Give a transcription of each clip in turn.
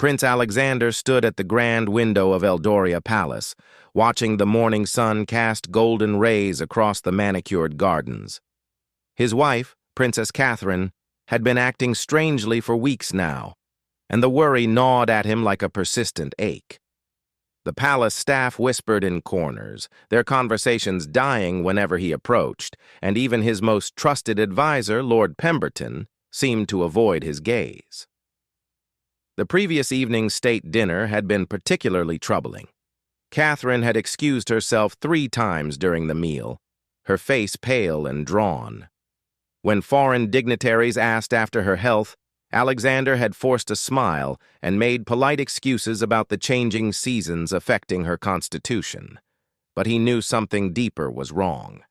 Prince Alexander stood at the grand window of Eldoria Palace, watching the morning sun cast golden rays across the manicured gardens. His wife, Princess Catherine, had been acting strangely for weeks now, and the worry gnawed at him like a persistent ache. The palace staff whispered in corners, their conversations dying whenever he approached, and even his most trusted advisor, Lord Pemberton, seemed to avoid his gaze. The previous evening's state dinner had been particularly troubling. Catherine had excused herself 3 times during the meal, her face pale and drawn. When foreign dignitaries asked after her health, Alexander had forced a smile and made polite excuses about the changing seasons affecting her constitution. But he knew something deeper was wrong.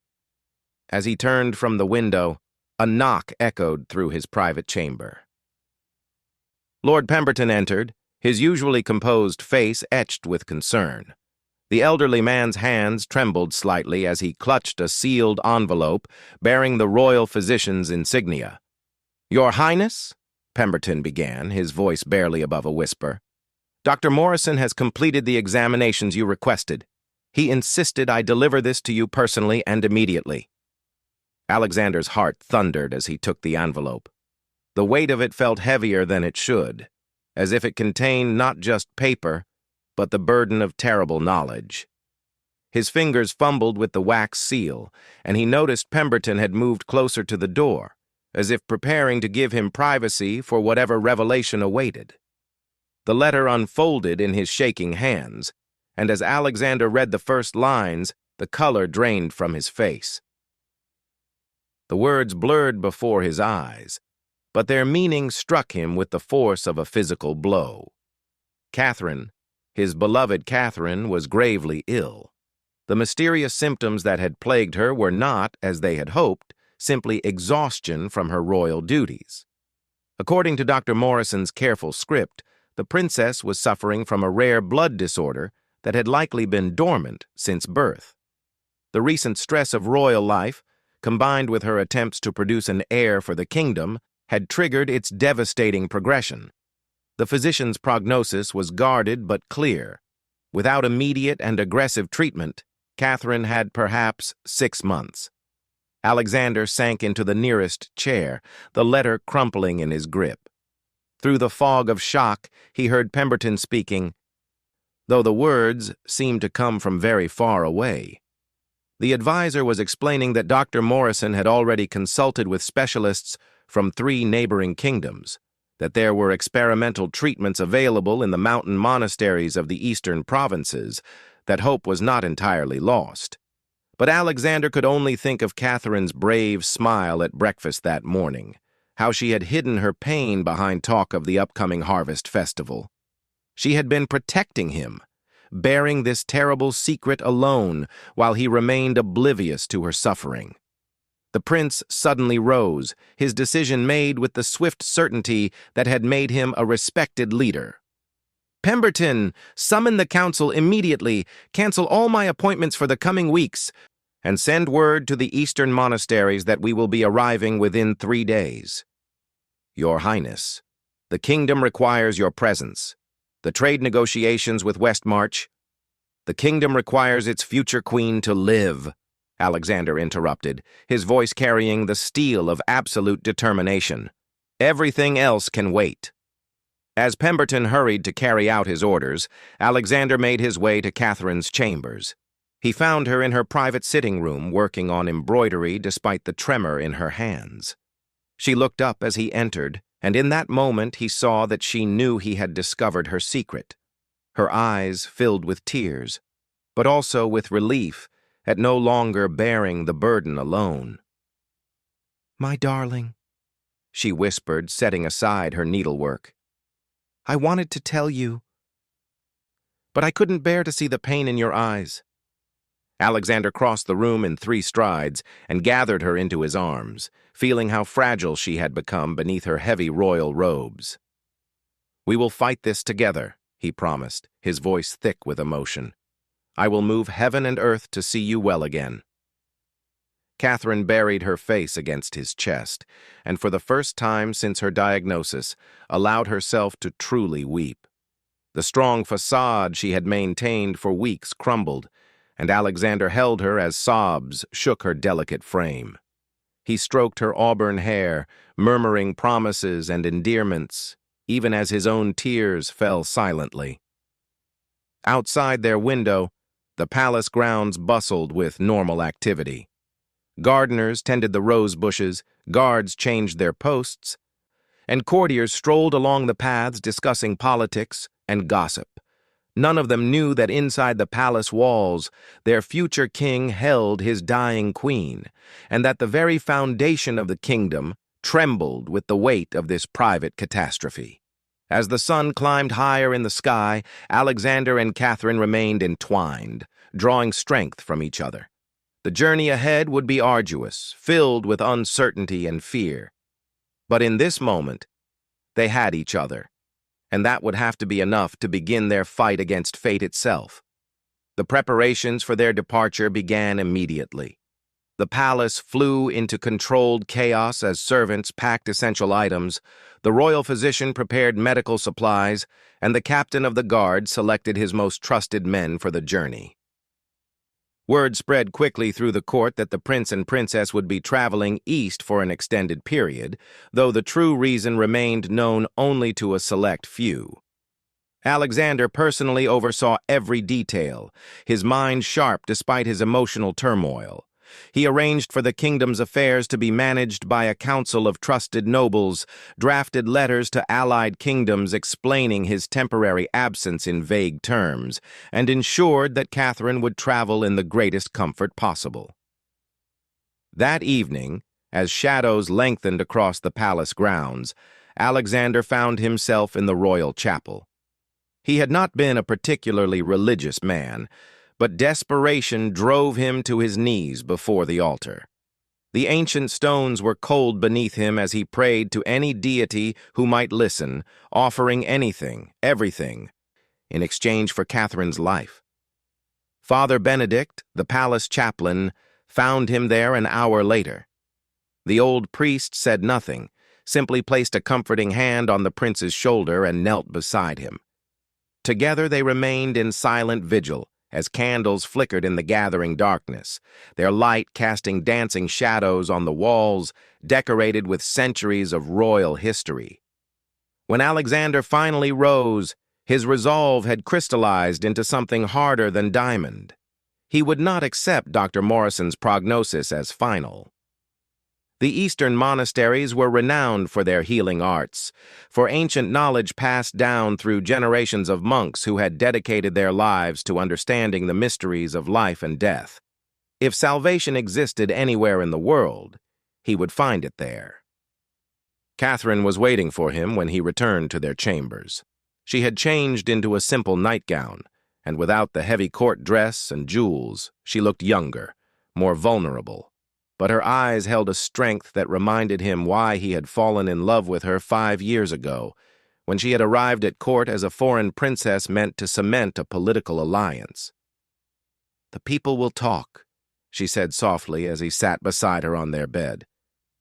As he turned from the window, a knock echoed through his private chamber. Lord Pemberton entered, his usually composed face etched with concern. The elderly man's hands trembled slightly as he clutched a sealed envelope bearing the royal physician's insignia. "Your Highness," Pemberton began, his voice barely above a whisper, "Dr. Morrison has completed the examinations you requested. He insisted I deliver this to you personally and immediately." Alexander's heart thundered as he took the envelope. The weight of it felt heavier than it should, as if it contained not just paper, but the burden of terrible knowledge. His fingers fumbled with the wax seal, and he noticed Pemberton had moved closer to the door, as if preparing to give him privacy for whatever revelation awaited. The letter unfolded in his shaking hands, and as Alexander read the first lines, the color drained from his face. The words blurred before his eyes, but their meaning struck him with the force of a physical blow. Catherine, his beloved Catherine, was gravely ill. The mysterious symptoms that had plagued her were not, as they had hoped, simply exhaustion from her royal duties. According to Dr. Morrison's careful script, the princess was suffering from a rare blood disorder that had likely been dormant since birth. The recent stress of royal life, combined with her attempts to produce an heir for the kingdom, had triggered its devastating progression. The physician's prognosis was guarded but clear. Without immediate and aggressive treatment, Catherine had perhaps 6 months. Alexander sank into the nearest chair, the letter crumpling in his grip. Through the fog of shock, he heard Pemberton speaking, though the words seemed to come from very far away. The advisor was explaining that Dr. Morrison had already consulted with specialists from 3 neighboring kingdoms, that there were experimental treatments available in the mountain monasteries of the eastern provinces, that hope was not entirely lost. But Alexander could only think of Catherine's brave smile at breakfast that morning, how she had hidden her pain behind talk of the upcoming harvest festival. She had been protecting him, bearing this terrible secret alone while he remained oblivious to her suffering. The prince suddenly rose, his decision made with the swift certainty that had made him a respected leader. "Pemberton, summon the council immediately, cancel all my appointments for the coming weeks, and send word to the eastern monasteries that we will be arriving within 3 days. Your Highness, the kingdom requires your presence. The trade negotiations with Westmarch. The kingdom requires its future queen to live," Alexander interrupted, his voice carrying the steel of absolute determination. "Everything else can wait." As Pemberton hurried to carry out his orders, Alexander made his way to Catherine's chambers. He found her in her private sitting room working on embroidery despite the tremor in her hands. She looked up as he entered, and in that moment he saw that she knew he had discovered her secret. Her eyes filled with tears, but also with relief at no longer bearing the burden alone. "My darling," she whispered, setting aside her needlework. "I wanted to tell you, but I couldn't bear to see the pain in your eyes." Alexander crossed the room in 3 strides and gathered her into his arms, feeling how fragile she had become beneath her heavy royal robes. "We will fight this together," he promised, his voice thick with emotion. "I will move heaven and earth to see you well again." Catherine buried her face against his chest, and for the first time since her diagnosis, allowed herself to truly weep. The strong facade she had maintained for weeks crumbled, and Alexander held her as sobs shook her delicate frame. He stroked her auburn hair, murmuring promises and endearments, even as his own tears fell silently. Outside their window, the palace grounds bustled with normal activity. Gardeners tended the rose bushes, guards changed their posts, and courtiers strolled along the paths discussing politics and gossip. None of them knew that inside the palace walls, their future king held his dying queen, and that the very foundation of the kingdom trembled with the weight of this private catastrophe. As the sun climbed higher in the sky, Alexander and Catherine remained entwined, drawing strength from each other. The journey ahead would be arduous, filled with uncertainty and fear. But in this moment, they had each other, and that would have to be enough to begin their fight against fate itself. The preparations for their departure began immediately. The palace flew into controlled chaos as servants packed essential items, the royal physician prepared medical supplies, and the captain of the guard selected his most trusted men for the journey. Word spread quickly through the court that the prince and princess would be traveling east for an extended period, though the true reason remained known only to a select few. Alexander personally oversaw every detail, his mind sharp despite his emotional turmoil. He arranged for the kingdom's affairs to be managed by a council of trusted nobles, drafted letters to allied kingdoms explaining his temporary absence in vague terms, and ensured that Catherine would travel in the greatest comfort possible. That evening, as shadows lengthened across the palace grounds, Alexander found himself in the royal chapel. He had not been a particularly religious man, but desperation drove him to his knees before the altar. The ancient stones were cold beneath him as he prayed to any deity who might listen, offering anything, everything, in exchange for Catherine's life. Father Benedict, the palace chaplain, found him there an hour later. The old priest said nothing, simply placed a comforting hand on the prince's shoulder and knelt beside him. Together they remained in silent vigil, as candles flickered in the gathering darkness, their light casting dancing shadows on the walls decorated with centuries of royal history. When Alexander finally rose, his resolve had crystallized into something harder than diamond. He would not accept Dr. Morrison's prognosis as final. The Eastern monasteries were renowned for their healing arts, for ancient knowledge passed down through generations of monks who had dedicated their lives to understanding the mysteries of life and death. If salvation existed anywhere in the world, he would find it there. Catherine was waiting for him when he returned to their chambers. She had changed into a simple nightgown, and without the heavy court dress and jewels, she looked younger, more vulnerable. But her eyes held a strength that reminded him why he had fallen in love with her 5 years ago, when she had arrived at court as a foreign princess meant to cement a political alliance. "The people will talk," she said softly as he sat beside her on their bed.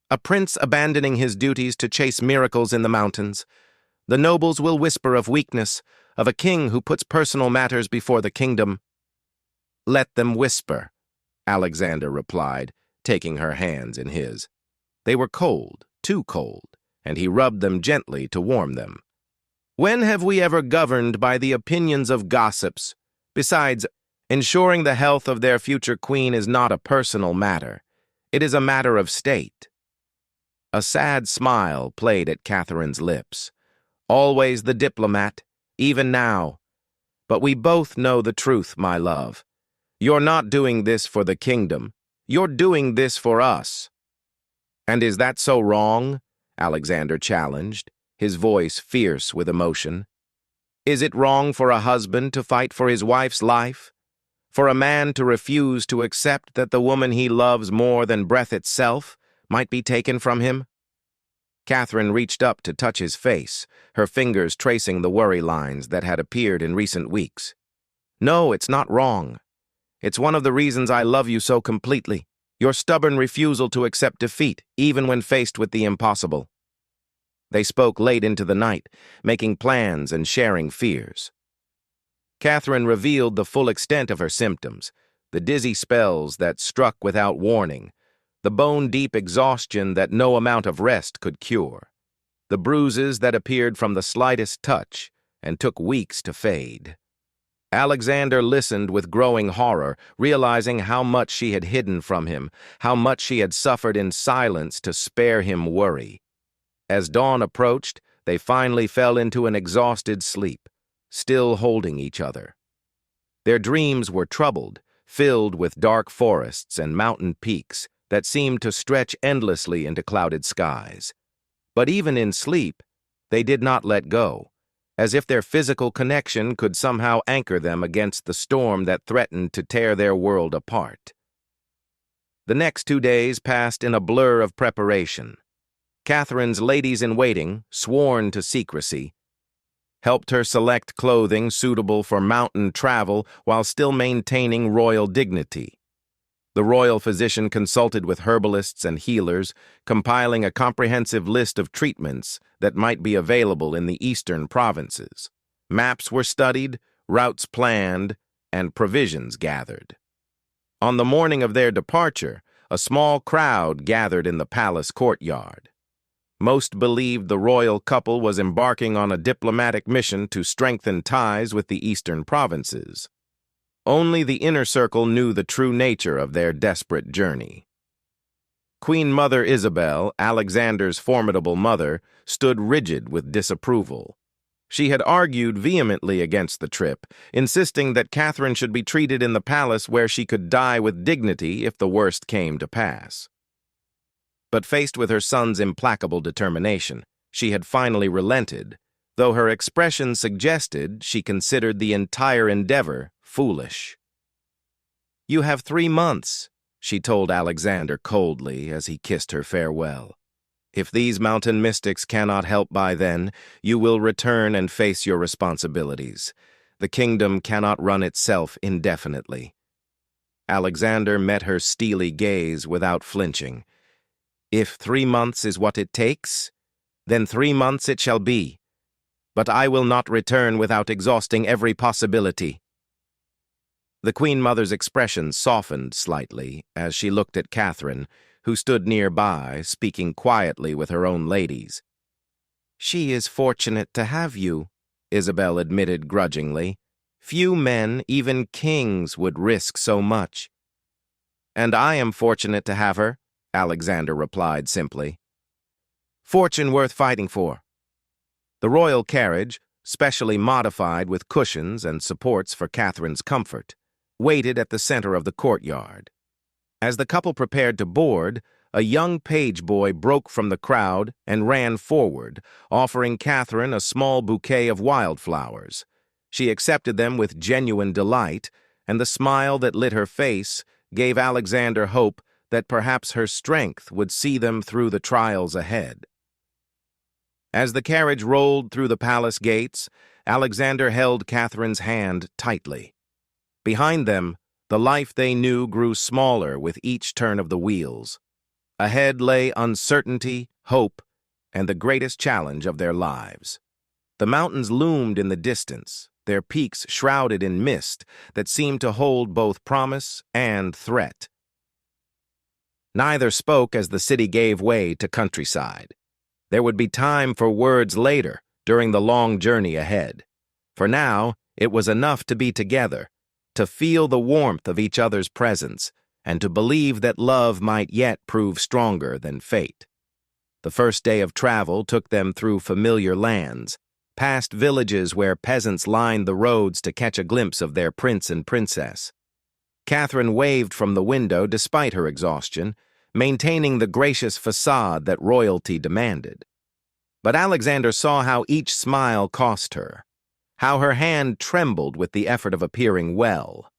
"A prince abandoning his duties to chase miracles in the mountains. The nobles will whisper of weakness, of a king who puts personal matters before the kingdom." "Let them whisper," Alexander replied, taking her hands in his. They were cold, too cold, and he rubbed them gently to warm them. "When have we ever governed by the opinions of gossips? Besides, ensuring the health of their future queen is not a personal matter. It is a matter of state." A sad smile played at Catherine's lips. "Always the diplomat, even now. But we both know the truth, my love. You're not doing this for the kingdom. You're doing this for us." "And is that so wrong?" Alexander challenged, his voice fierce with emotion. "Is it wrong for a husband to fight for his wife's life? For a man to refuse to accept that the woman he loves more than breath itself might be taken from him?" Catherine reached up to touch his face, her fingers tracing the worry lines that had appeared in recent weeks. "No, it's not wrong. It's one of the reasons I love you so completely, your stubborn refusal to accept defeat, even when faced with the impossible." They spoke late into the night, making plans and sharing fears. Catherine revealed the full extent of her symptoms, the dizzy spells that struck without warning, the bone-deep exhaustion that no amount of rest could cure, the bruises that appeared from the slightest touch and took weeks to fade. Alexander listened with growing horror, realizing how much she had hidden from him, how much she had suffered in silence to spare him worry. As dawn approached, they finally fell into an exhausted sleep, still holding each other. Their dreams were troubled, filled with dark forests and mountain peaks that seemed to stretch endlessly into clouded skies. But even in sleep, they did not let go, as if their physical connection could somehow anchor them against the storm that threatened to tear their world apart. The next 2 days passed in a blur of preparation. Catherine's ladies-in-waiting, sworn to secrecy, helped her select clothing suitable for mountain travel while still maintaining royal dignity. The royal physician consulted with herbalists and healers, compiling a comprehensive list of treatments that might be available in the eastern provinces. Maps were studied, routes planned, and provisions gathered. On the morning of their departure, a small crowd gathered in the palace courtyard. Most believed the royal couple was embarking on a diplomatic mission to strengthen ties with the eastern provinces. Only the inner circle knew the true nature of their desperate journey. Queen Mother Isabel, Alexander's formidable mother, stood rigid with disapproval. She had argued vehemently against the trip, insisting that Catherine should be treated in the palace where she could die with dignity if the worst came to pass. But faced with her son's implacable determination, she had finally relented, though her expression suggested she considered the entire endeavor foolish. "You have 3 months," she told Alexander coldly as he kissed her farewell. "If these mountain mystics cannot help by then, you will return and face your responsibilities. The kingdom cannot run itself indefinitely." Alexander met her steely gaze without flinching. "If 3 months is what it takes, then 3 months it shall be. But I will not return without exhausting every possibility." The Queen Mother's expression softened slightly as she looked at Catherine, who stood nearby, speaking quietly with her own ladies. "She is fortunate to have you," Isabel admitted grudgingly. "Few men, even kings, would risk so much." "And I am fortunate to have her," Alexander replied simply. "Fortune worth fighting for." The royal carriage, specially modified with cushions and supports for Catherine's comfort, waited at the center of the courtyard. As the couple prepared to board, a young page boy broke from the crowd and ran forward, offering Catherine a small bouquet of wildflowers. She accepted them with genuine delight, and the smile that lit her face gave Alexander hope that perhaps her strength would see them through the trials ahead. As the carriage rolled through the palace gates, Alexander held Catherine's hand tightly. Behind them, the life they knew grew smaller with each turn of the wheels. Ahead lay uncertainty, hope, and the greatest challenge of their lives. The mountains loomed in the distance, their peaks shrouded in mist that seemed to hold both promise and threat. Neither spoke as the city gave way to countryside. There would be time for words later, during the long journey ahead. For now, it was enough to be together, to feel the warmth of each other's presence, and to believe that love might yet prove stronger than fate. The first day of travel took them through familiar lands, past villages where peasants lined the roads to catch a glimpse of their prince and princess. Catherine waved from the window despite her exhaustion, maintaining the gracious facade that royalty demanded. But Alexander saw how each smile cost her, how her hand trembled with the effort of appearing well.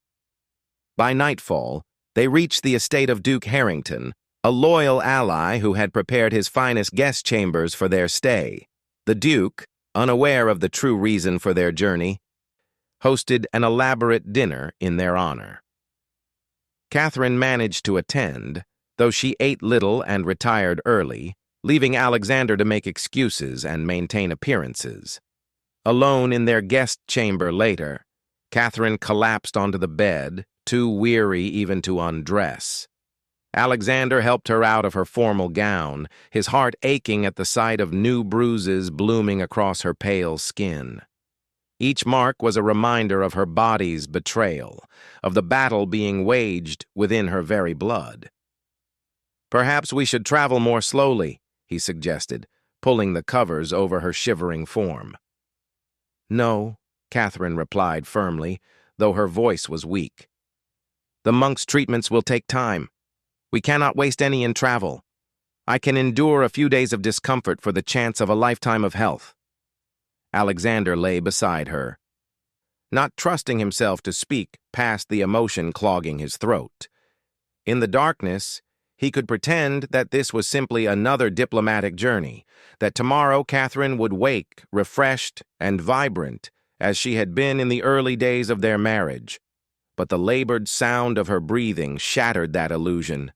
By nightfall, they reached the estate of Duke Harrington, a loyal ally who had prepared his finest guest chambers for their stay. The Duke, unaware of the true reason for their journey, hosted an elaborate dinner in their honor. Catherine managed to attend, though she ate little and retired early, leaving Alexander to make excuses and maintain appearances. Alone in their guest chamber later, Catherine collapsed onto the bed, too weary even to undress. Alexander helped her out of her formal gown, his heart aching at the sight of new bruises blooming across her pale skin. Each mark was a reminder of her body's betrayal, of the battle being waged within her very blood. "Perhaps we should travel more slowly," he suggested, pulling the covers over her shivering form. "No," Catherine replied firmly, though her voice was weak. "The monk's treatments will take time. We cannot waste any in travel. I can endure a few days of discomfort for the chance of a lifetime of health." Alexander lay beside her, not trusting himself to speak past the emotion clogging his throat. In the darkness, he could pretend that this was simply another diplomatic journey, that tomorrow Catherine would wake refreshed and vibrant as she had been in the early days of their marriage. But the labored sound of her breathing shattered that illusion,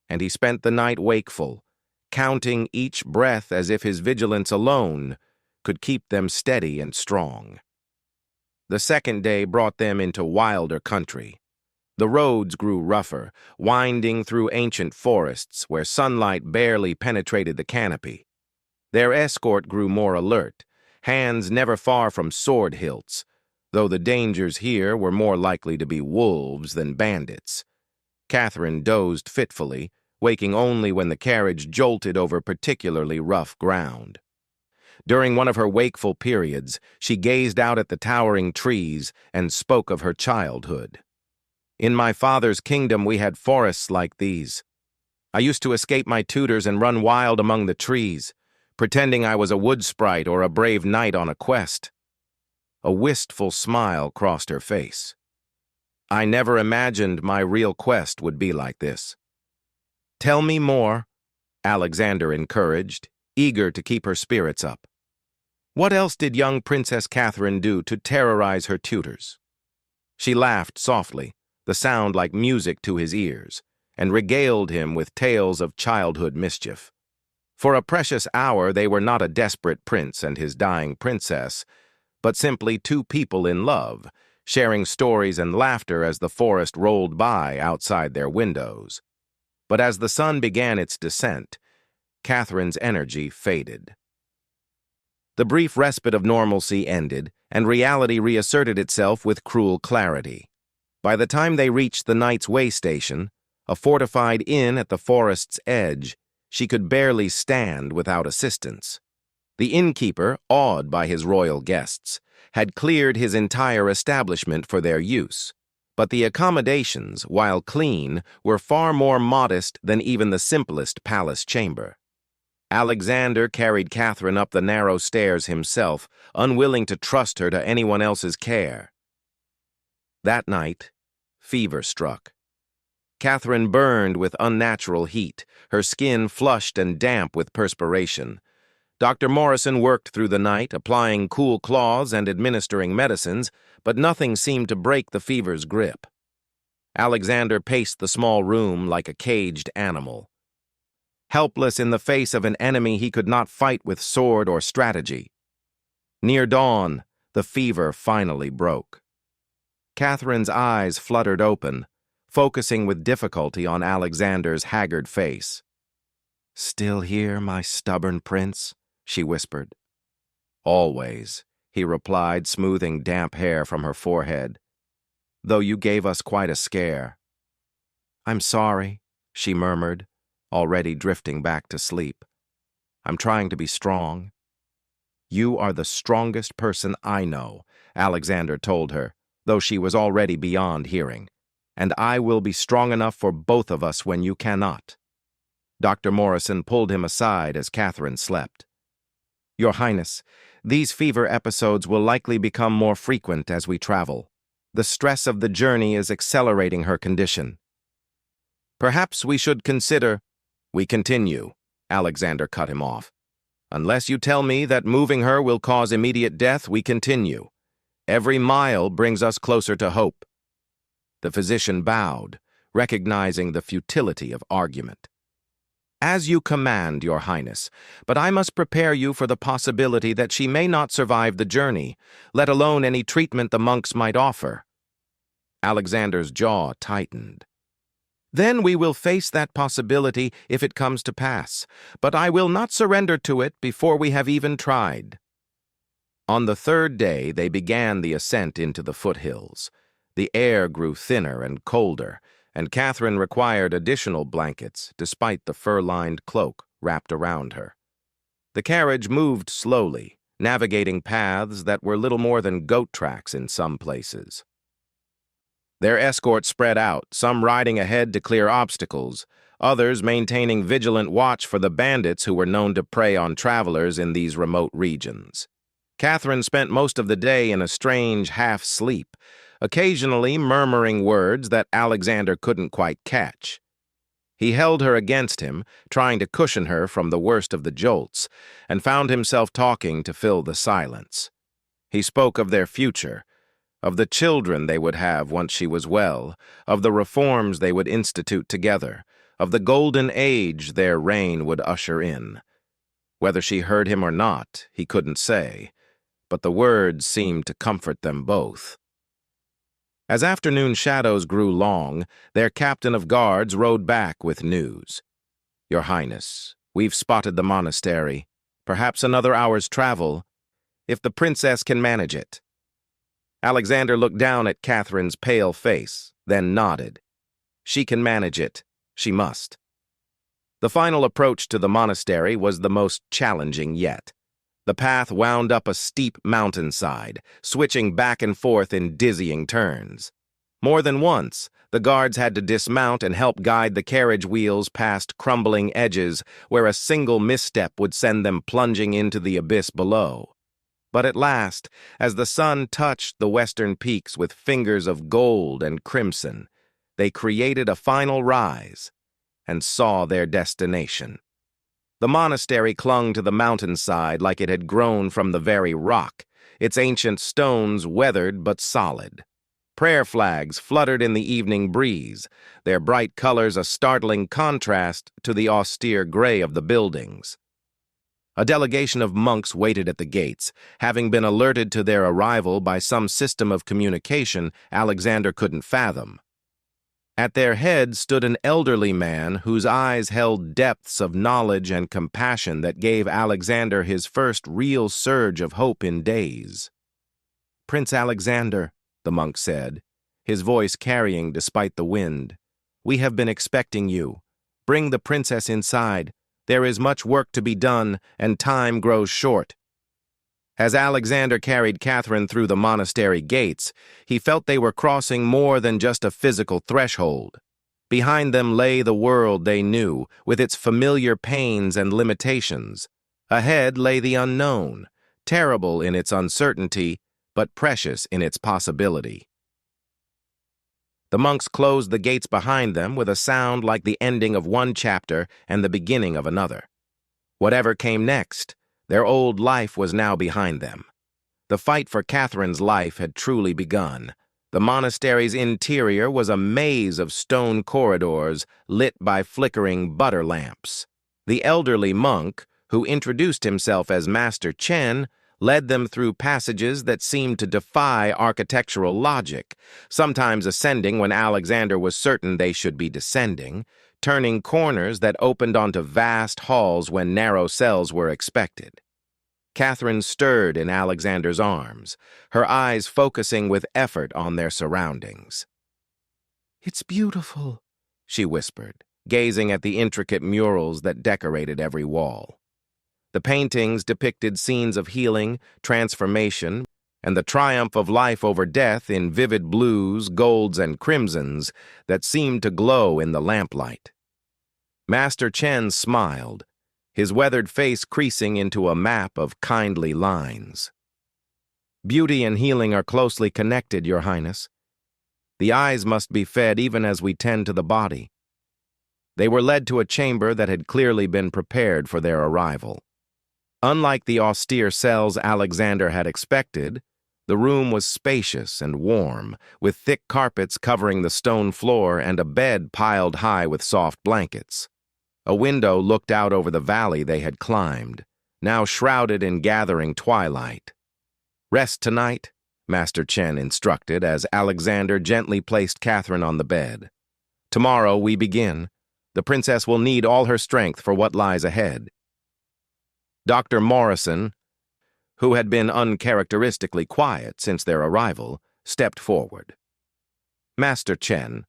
and he spent the night wakeful, counting each breath as if his vigilance alone could keep them steady and strong. The second day brought them into wilder country. The roads grew rougher, winding through ancient forests where sunlight barely penetrated the canopy. Their escort grew more alert, hands never far from sword hilts, though the dangers here were more likely to be wolves than bandits. Catherine dozed fitfully, waking only when the carriage jolted over particularly rough ground. During one of her wakeful periods, she gazed out at the towering trees and spoke of her childhood. "In my father's kingdom we had forests like these. I used to escape my tutors and run wild among the trees, pretending I was a wood sprite or a brave knight on a quest." A wistful smile crossed her face. "I never imagined my real quest would be like this." "Tell me more," Alexander encouraged, eager to keep her spirits up. What else did young Princess Catherine do to terrorize her tutors? She laughed softly, the sound like music to his ears, and regaled him with tales of childhood mischief. For a precious hour they were not a desperate prince and his dying princess, but simply two people in love, sharing stories and laughter as the forest rolled by outside their windows. But as the sun began its descent, Catherine's energy faded. The brief respite of normalcy ended, and reality reasserted itself with cruel clarity. By the time they reached the night's way station, a fortified inn at the forest's edge, she could barely stand without assistance. The innkeeper, awed by his royal guests, had cleared his entire establishment for their use, but the accommodations, while clean, were far more modest than even the simplest palace chamber. Alexander carried Catherine up the narrow stairs himself, unwilling to trust her to anyone else's care. That night, fever struck. Catherine burned with unnatural heat, her skin flushed and damp with perspiration. Dr. Morrison worked through the night, applying cool cloths and administering medicines, but nothing seemed to break the fever's grip. Alexander paced the small room like a caged animal, helpless in the face of an enemy he could not fight with sword or strategy. Near dawn, the fever finally broke. Catherine's eyes fluttered open, focusing with difficulty on Alexander's haggard face. "Still here, my stubborn prince?" she whispered. "Always," he replied, smoothing damp hair from her forehead. "Though you gave us quite a scare." "I'm sorry," she murmured, already drifting back to sleep. "I'm trying to be strong." "You are the strongest person I know," Alexander told her, though she was already beyond hearing. "And I will be strong enough for both of us when you cannot." Dr. Morrison pulled him aside as Catherine slept. "Your Highness, these fever episodes will likely become more frequent as we travel. The stress of the journey is accelerating her condition." "Perhaps we should consider—" "We continue," Alexander cut him off. "Unless you tell me that moving her will cause immediate death, we continue. Every mile brings us closer to hope." The physician bowed, recognizing the futility of argument. "As you command, Your Highness, but I must prepare you for the possibility that she may not survive the journey, let alone any treatment the monks might offer." Alexander's jaw tightened. "Then we will face that possibility if it comes to pass, but I will not surrender to it before we have even tried." On the third day, they began the ascent into the foothills. The air grew thinner and colder, and Catherine required additional blankets despite the fur-lined cloak wrapped around her. The carriage moved slowly, navigating paths that were little more than goat tracks in some places. Their escort spread out, some riding ahead to clear obstacles, others maintaining vigilant watch for the bandits who were known to prey on travelers in these remote regions. Catherine spent most of the day in a strange half-sleep, occasionally murmuring words that Alexander couldn't quite catch. He held her against him, trying to cushion her from the worst of the jolts, and found himself talking to fill the silence. He spoke of their future, of the children they would have once she was well, of the reforms they would institute together, of the golden age their reign would usher in. Whether she heard him or not, he couldn't say, but the words seemed to comfort them both. As afternoon shadows grew long, their captain of guards rode back with news. "Your Highness, we've spotted the monastery. Perhaps another hour's travel, if the princess can manage it." Alexander looked down at Catherine's pale face, then nodded. She can manage it. She must. The final approach to the monastery was the most challenging yet. The path wound up a steep mountainside, switching back and forth in dizzying turns. More than once, the guards had to dismount and help guide the carriage wheels past crumbling edges where a single misstep would send them plunging into the abyss below. But at last, as the sun touched the western peaks with fingers of gold and crimson, they created a final rise and saw their destination. The monastery clung to the mountainside like it had grown from the very rock, its ancient stones weathered but solid. Prayer flags fluttered in the evening breeze, their bright colors a startling contrast to the austere gray of the buildings. A delegation of monks waited at the gates, having been alerted to their arrival by some system of communication Alexander couldn't fathom. At their head stood an elderly man whose eyes held depths of knowledge and compassion that gave Alexander his first real surge of hope in days. "Prince Alexander," the monk said, his voice carrying despite the wind, "we have been expecting you. Bring the princess inside. There is much work to be done, and time grows short." As Alexander carried Catherine through the monastery gates, he felt they were crossing more than just a physical threshold. Behind them lay the world they knew, with its familiar pains and limitations. Ahead lay the unknown, terrible in its uncertainty, but precious in its possibility. The monks closed the gates behind them with a sound like the ending of one chapter and the beginning of another. Whatever came next, their old life was now behind them. The fight for Catherine's life had truly begun. The monastery's interior was a maze of stone corridors lit by flickering butter lamps. The elderly monk, who introduced himself as Master Chen, led them through passages that seemed to defy architectural logic, sometimes ascending when Alexander was certain they should be descending, turning corners that opened onto vast halls when narrow cells were expected. Catherine stirred in Alexander's arms, her eyes focusing with effort on their surroundings. "It's beautiful," she whispered, gazing at the intricate murals that decorated every wall. The paintings depicted scenes of healing, transformation, and the triumph of life over death in vivid blues, golds, and crimsons that seemed to glow in the lamplight. Master Chen smiled, his weathered face creasing into a map of kindly lines. "Beauty and healing are closely connected, Your Highness. The eyes must be fed even as we tend to the body." They were led to a chamber that had clearly been prepared for their arrival. Unlike the austere cells Alexander had expected, the room was spacious and warm, with thick carpets covering the stone floor and a bed piled high with soft blankets. A window looked out over the valley they had climbed, now shrouded in gathering twilight. "Rest tonight, Master Chen instructed as Alexander gently placed Catherine on the bed. Tomorrow we begin. The princess will need all her strength for what lies ahead. Dr. Morrison, who had been uncharacteristically quiet since their arrival, stepped forward. Master Chen,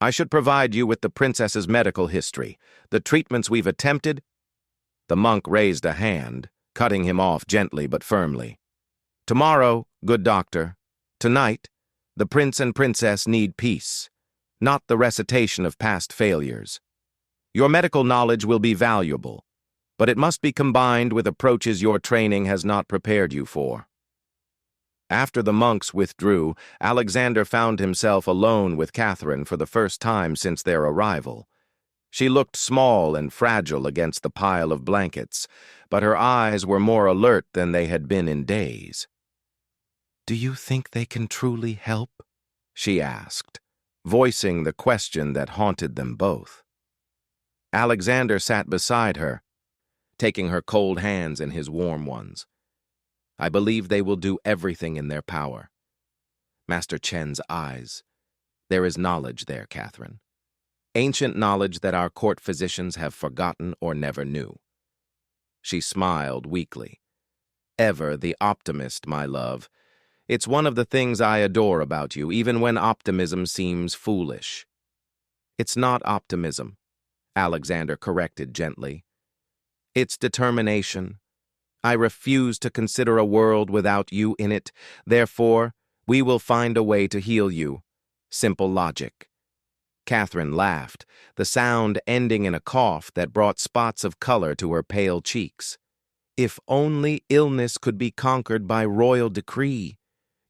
I should provide you with the princess's medical history, the treatments we've attempted. The monk raised a hand, cutting him off gently but firmly. Tomorrow, good doctor. Tonight, the prince and princess need peace, not the recitation of past failures. Your medical knowledge will be valuable, but it must be combined with approaches your training has not prepared you for. After the monks withdrew, Alexander found himself alone with Catherine for the first time since their arrival. She looked small and fragile against the pile of blankets, but her eyes were more alert than they had been in days. "Do you think they can truly help?" she asked, voicing the question that haunted them both. Alexander sat beside her, taking her cold hands in his warm ones. "I believe they will do everything in their power." Master Chen's eyes. "There is knowledge there, Catherine. Ancient knowledge that our court physicians have forgotten or never knew." She smiled weakly. "Ever the optimist, my love. It's one of the things I adore about you, even when optimism seems foolish." "It's not optimism," Alexander corrected gently. "It's determination. I refuse to consider a world without you in it. Therefore, we will find a way to heal you. Simple logic." Catherine laughed, the sound ending in a cough that brought spots of color to her pale cheeks. "If only illness could be conquered by royal decree.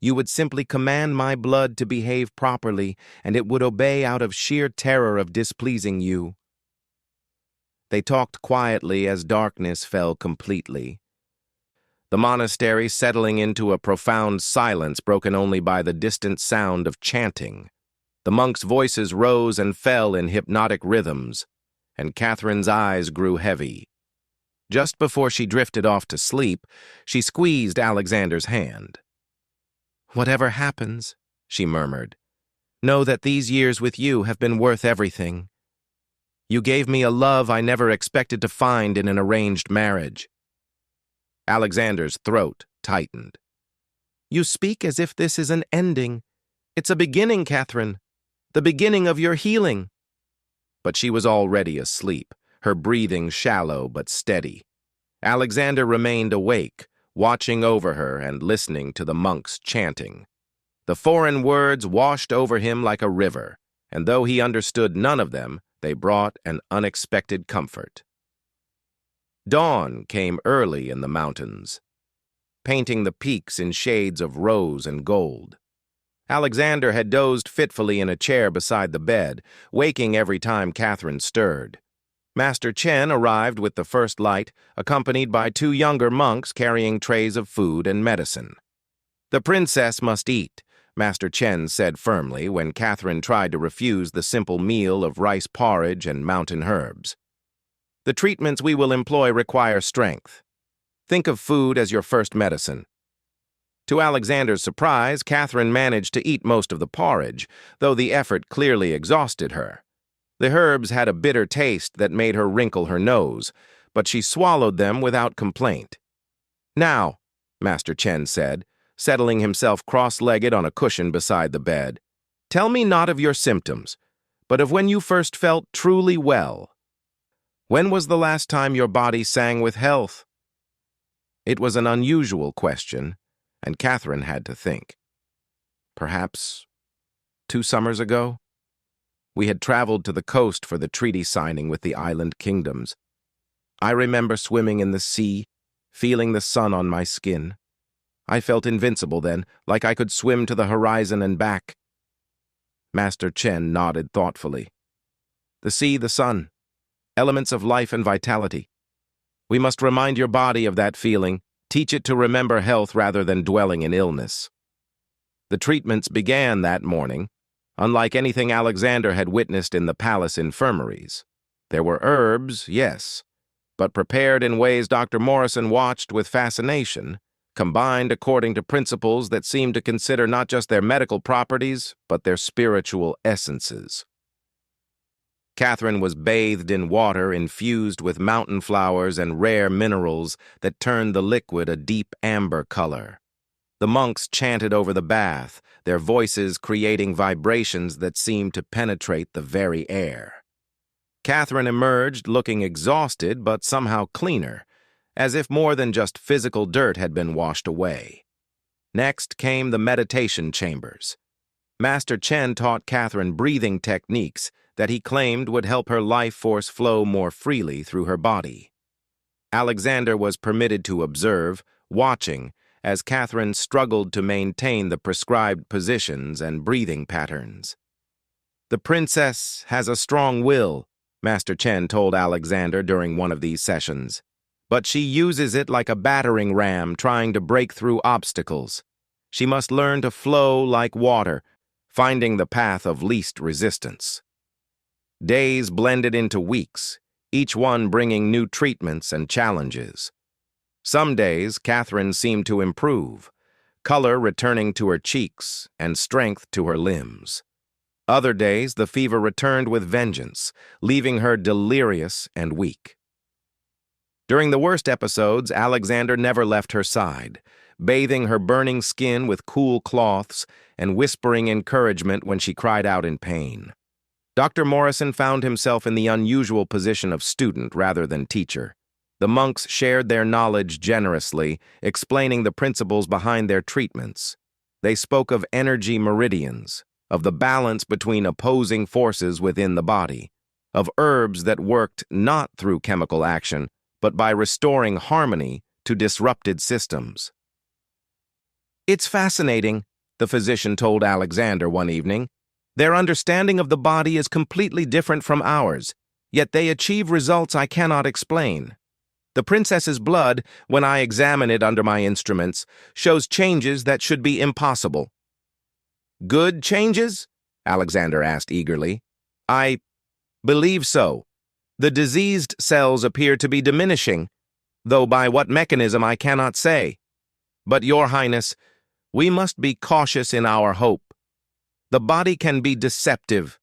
You would simply command my blood to behave properly, and it would obey out of sheer terror of displeasing you." They talked quietly as darkness fell completely. The monastery settling into a profound silence broken only by the distant sound of chanting. The monks' voices rose and fell in hypnotic rhythms, and Catherine's eyes grew heavy. Just before she drifted off to sleep, she squeezed Alexander's hand. "Whatever happens," she murmured, "know that these years with you have been worth everything. You gave me a love I never expected to find in an arranged marriage." Alexander's throat tightened. "You speak as if this is an ending. It's a beginning, Catherine. The beginning of your healing." But she was already asleep, her breathing shallow but steady. Alexander remained awake, watching over her and listening to the monks chanting. The foreign words washed over him like a river, and though he understood none of them, they brought an unexpected comfort. Dawn came early in the mountains, painting the peaks in shades of rose and gold. Alexander had dozed fitfully in a chair beside the bed, waking every time Catherine stirred. Master Chen arrived with the first light, accompanied by two younger monks carrying trays of food and medicine. "The princess must eat," Master Chen said firmly when Catherine tried to refuse the simple meal of rice porridge and mountain herbs. "The treatments we will employ require strength. Think of food as your first medicine." To Alexander's surprise, Catherine managed to eat most of the porridge, though the effort clearly exhausted her. The herbs had a bitter taste that made her wrinkle her nose, but she swallowed them without complaint. "Now," Master Chen said, settling himself cross-legged on a cushion beside the bed, "tell me not of your symptoms, but of when you first felt truly well. When was the last time your body sang with health?" It was an unusual question, and Catherine had to think. Perhaps 2 summers ago? We had traveled to the coast for the treaty signing with the island kingdoms. I remember swimming in the sea, feeling the sun on my skin. I felt invincible then, like I could swim to the horizon and back. Master Chen nodded thoughtfully. "The sea, the sun, elements of life and vitality. We must remind your body of that feeling, teach it to remember health rather than dwelling in illness." The treatments began that morning, unlike anything Alexander had witnessed in the palace infirmaries. There were herbs, yes, but prepared in ways Dr. Morrison watched with fascination, combined according to principles that seemed to consider not just their medical properties, but their spiritual essences. Catherine was bathed in water infused with mountain flowers and rare minerals that turned the liquid a deep amber color. The monks chanted over the bath, their voices creating vibrations that seemed to penetrate the very air. Catherine emerged looking exhausted but somehow cleaner, as if more than just physical dirt had been washed away. Next came the meditation chambers. Master Chen taught Catherine breathing techniques that he claimed would help her life force flow more freely through her body. Alexander was permitted to observe, watching, as Catherine struggled to maintain the prescribed positions and breathing patterns. "The princess has a strong will," Master Chen told Alexander during one of these sessions, "but she uses it like a battering ram trying to break through obstacles. She must learn to flow like water, finding the path of least resistance." Days blended into weeks, each one bringing new treatments and challenges. Some days, Catherine seemed to improve, color returning to her cheeks and strength to her limbs. Other days, the fever returned with vengeance, leaving her delirious and weak. During the worst episodes, Alexander never left her side, bathing her burning skin with cool cloths and whispering encouragement when she cried out in pain. Dr. Morrison found himself in the unusual position of student rather than teacher. The monks shared their knowledge generously, explaining the principles behind their treatments. They spoke of energy meridians, of the balance between opposing forces within the body, of herbs that worked not through chemical action, but by restoring harmony to disrupted systems. "It's fascinating," the physician told Alexander one evening. "Their understanding of the body is completely different from ours, yet they achieve results I cannot explain. The princess's blood, when I examine it under my instruments, shows changes that should be impossible." "Good changes?" Alexander asked eagerly. "I believe so. The diseased cells appear to be diminishing, though by what mechanism I cannot say. But, Your Highness, we must be cautious in our hope. The body can be deceptive,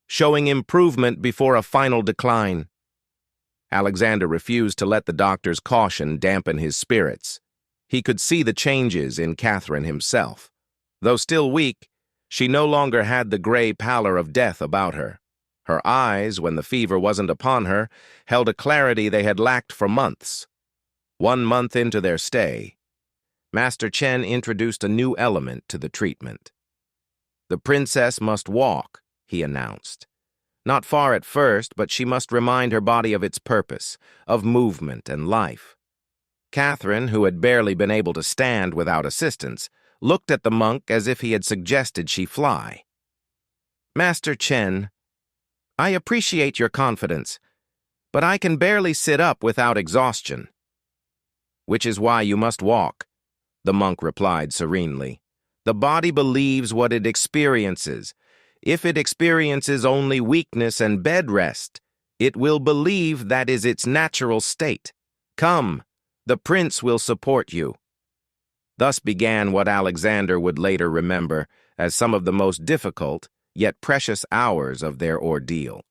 showing improvement before a final decline." Alexander refused to let the doctor's caution dampen his spirits. He could see the changes in Catherine himself. Though still weak, she no longer had the gray pallor of death about her. Her eyes, when the fever wasn't upon her, held a clarity they had lacked for months. 1 month into their stay, Master Chen introduced a new element to the treatment. "The princess must walk," he announced. "Not far at first, but she must remind her body of its purpose, of movement and life." Catherine, who had barely been able to stand without assistance, looked at the monk as if he had suggested she fly. "Master Chen, I appreciate your confidence, but I can barely sit up without exhaustion." "Which is why you must walk," the monk replied serenely. "The body believes what it experiences. If it experiences only weakness and bed rest, it will believe that is its natural state. Come, the prince will support you." Thus began what Alexander would later remember as some of the most difficult, yet precious hours of their ordeal.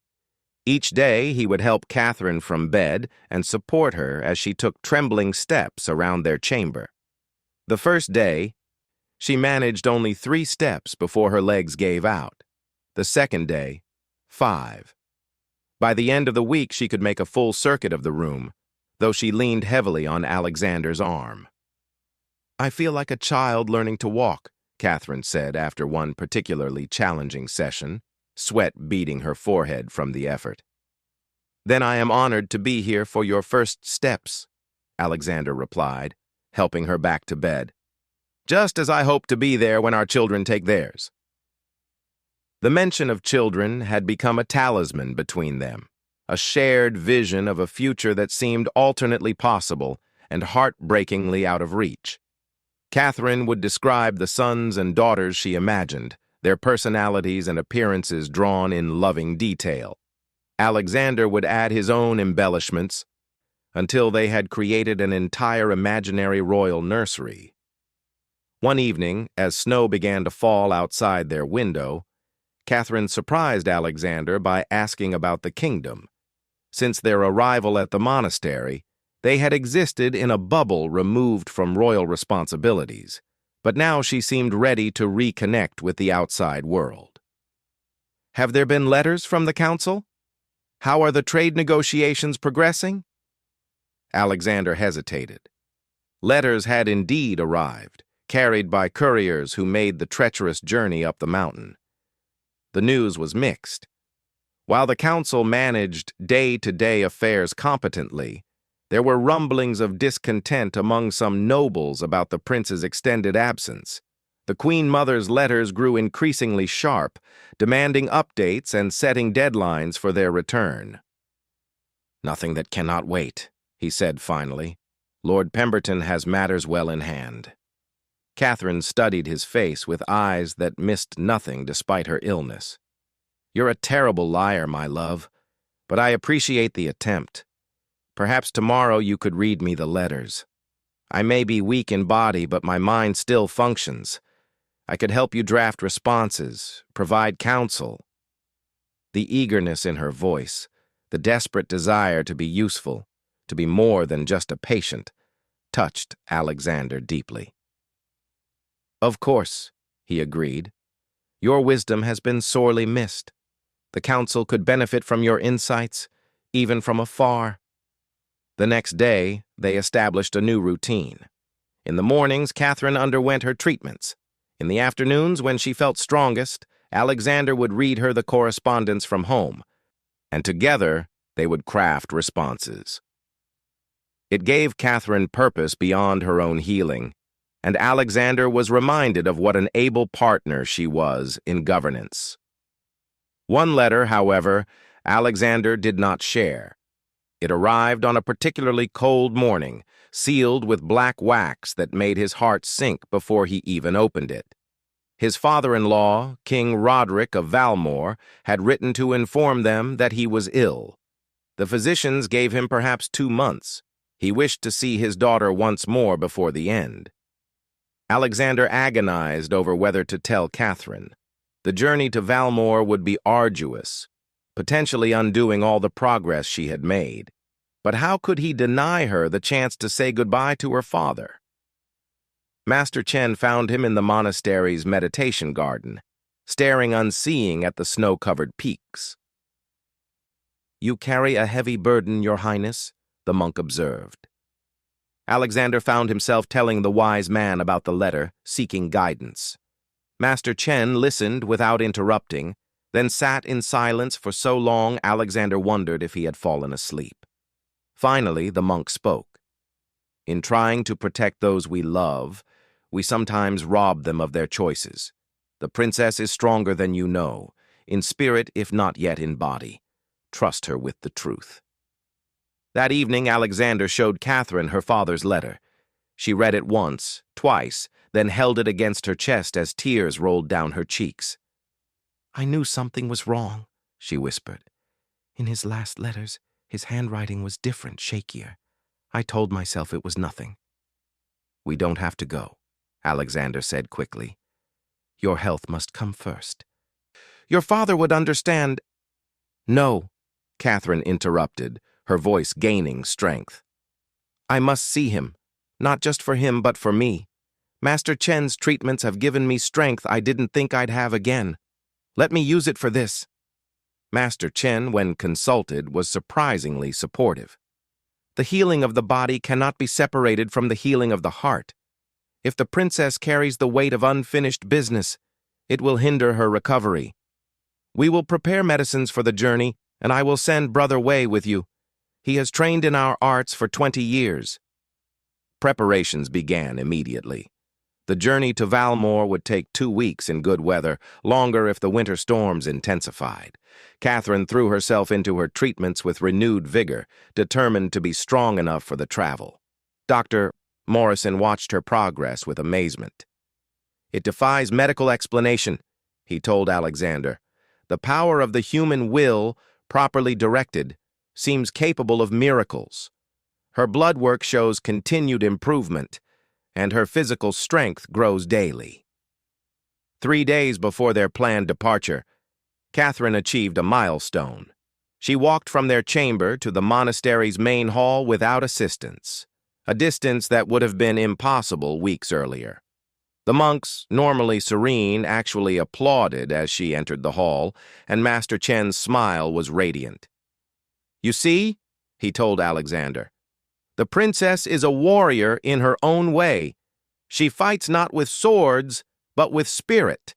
Each day he would help Catherine from bed and support her as she took trembling steps around their chamber. The first day, she managed only 3 steps before her legs gave out. The second day, 5. By the end of the week, she could make a full circuit of the room, though she leaned heavily on Alexander's arm. "I feel like a child learning to walk," Catherine said after one particularly challenging session, sweat beading her forehead from the effort. "Then I am honored to be here for your first steps," Alexander replied, helping her back to bed. "Just as I hope to be there when our children take theirs." The mention of children had become a talisman between them, a shared vision of a future that seemed alternately possible and heartbreakingly out of reach. Catherine would describe the sons and daughters she imagined, their personalities and appearances drawn in loving detail. Alexander would add his own embellishments until they had created an entire imaginary royal nursery. One evening, as snow began to fall outside their window, Catherine surprised Alexander by asking about the kingdom. Since their arrival at the monastery, they had existed in a bubble removed from royal responsibilities, but now she seemed ready to reconnect with the outside world. "Have there been letters from the council? How are the trade negotiations progressing?" Alexander hesitated. Letters had indeed arrived, carried by couriers who made the treacherous journey up the mountain. The news was mixed. While the council managed day-to-day affairs competently, there were rumblings of discontent among some nobles about the prince's extended absence. The Queen Mother's letters grew increasingly sharp, demanding updates and setting deadlines for their return. "Nothing that cannot wait," he said finally. "Lord Pemberton has matters well in hand." Catherine studied his face with eyes that missed nothing despite her illness. "You're a terrible liar, my love, but I appreciate the attempt. Perhaps tomorrow you could read me the letters. I may be weak in body, but my mind still functions. I could help you draft responses, provide counsel." The eagerness in her voice, the desperate desire to be useful, to be more than just a patient, touched Alexander deeply. "Of course," he agreed. "Your wisdom has been sorely missed. The council could benefit from your insights, even from afar." The next day, they established a new routine. In the mornings, Catherine underwent her treatments. In the afternoons, when she felt strongest, Alexander would read her the correspondence from home, and together they would craft responses. It gave Catherine purpose beyond her own healing, and Alexander was reminded of what an able partner she was in governance. One letter, however, Alexander did not share. It arrived on a particularly cold morning, sealed with black wax that made his heart sink before he even opened it. His father-in-law, King Roderick of Valmore, had written to inform them that he was ill. The physicians gave him perhaps 2 months. He wished to see his daughter once more before the end. Alexander agonized over whether to tell Catherine. The journey to Valmore would be arduous, potentially undoing all the progress she had made. But how could he deny her the chance to say goodbye to her father? Master Chen found him in the monastery's meditation garden, staring unseeing at the snow-covered peaks. "You carry a heavy burden, Your Highness," the monk observed. Alexander found himself telling the wise man about the letter, seeking guidance. Master Chen listened without interrupting, then sat in silence for so long Alexander wondered if he had fallen asleep. Finally, the monk spoke. "In trying to protect those we love, we sometimes rob them of their choices. The princess is stronger than you know, in spirit if not yet in body. Trust her with the truth." That evening, Alexander showed Catherine her father's letter. She read it once, twice, then held it against her chest as tears rolled down her cheeks. "I knew something was wrong," she whispered. "In his last letters, his handwriting was different, shakier. I told myself it was nothing." "We don't have to go," Alexander said quickly. "Your health must come first." "Your father would understand—" "No," Catherine interrupted, her voice gaining strength. "I must see him, not just for him but for me. Master Chen's treatments have given me strength I didn't think I'd have again. Let me use it for this." Master Chen, when consulted, was surprisingly supportive. "The healing of the body cannot be separated from the healing of the heart. If the princess carries the weight of unfinished business, it will hinder her recovery. We will prepare medicines for the journey, and I will send Brother Wei with you. He has trained in our arts for 20 years. Preparations began immediately. The journey to Valmore would take 2 weeks in good weather, longer if the winter storms intensified. Catherine threw herself into her treatments with renewed vigor, determined to be strong enough for the travel. Dr. Morrison watched her progress with amazement. "It defies medical explanation," he told Alexander. "The power of the human will, properly directed, seems capable of miracles. Her blood work shows continued improvement, and her physical strength grows daily. 3 days before their planned departure, Catherine achieved a milestone. She walked from their chamber to the monastery's main hall without assistance, a distance that would have been impossible weeks earlier. The monks, normally serene, actually applauded as she entered the hall, and Master Chen's smile was radiant. "You see," he told Alexander, "the princess is a warrior in her own way. She fights not with swords, but with spirit."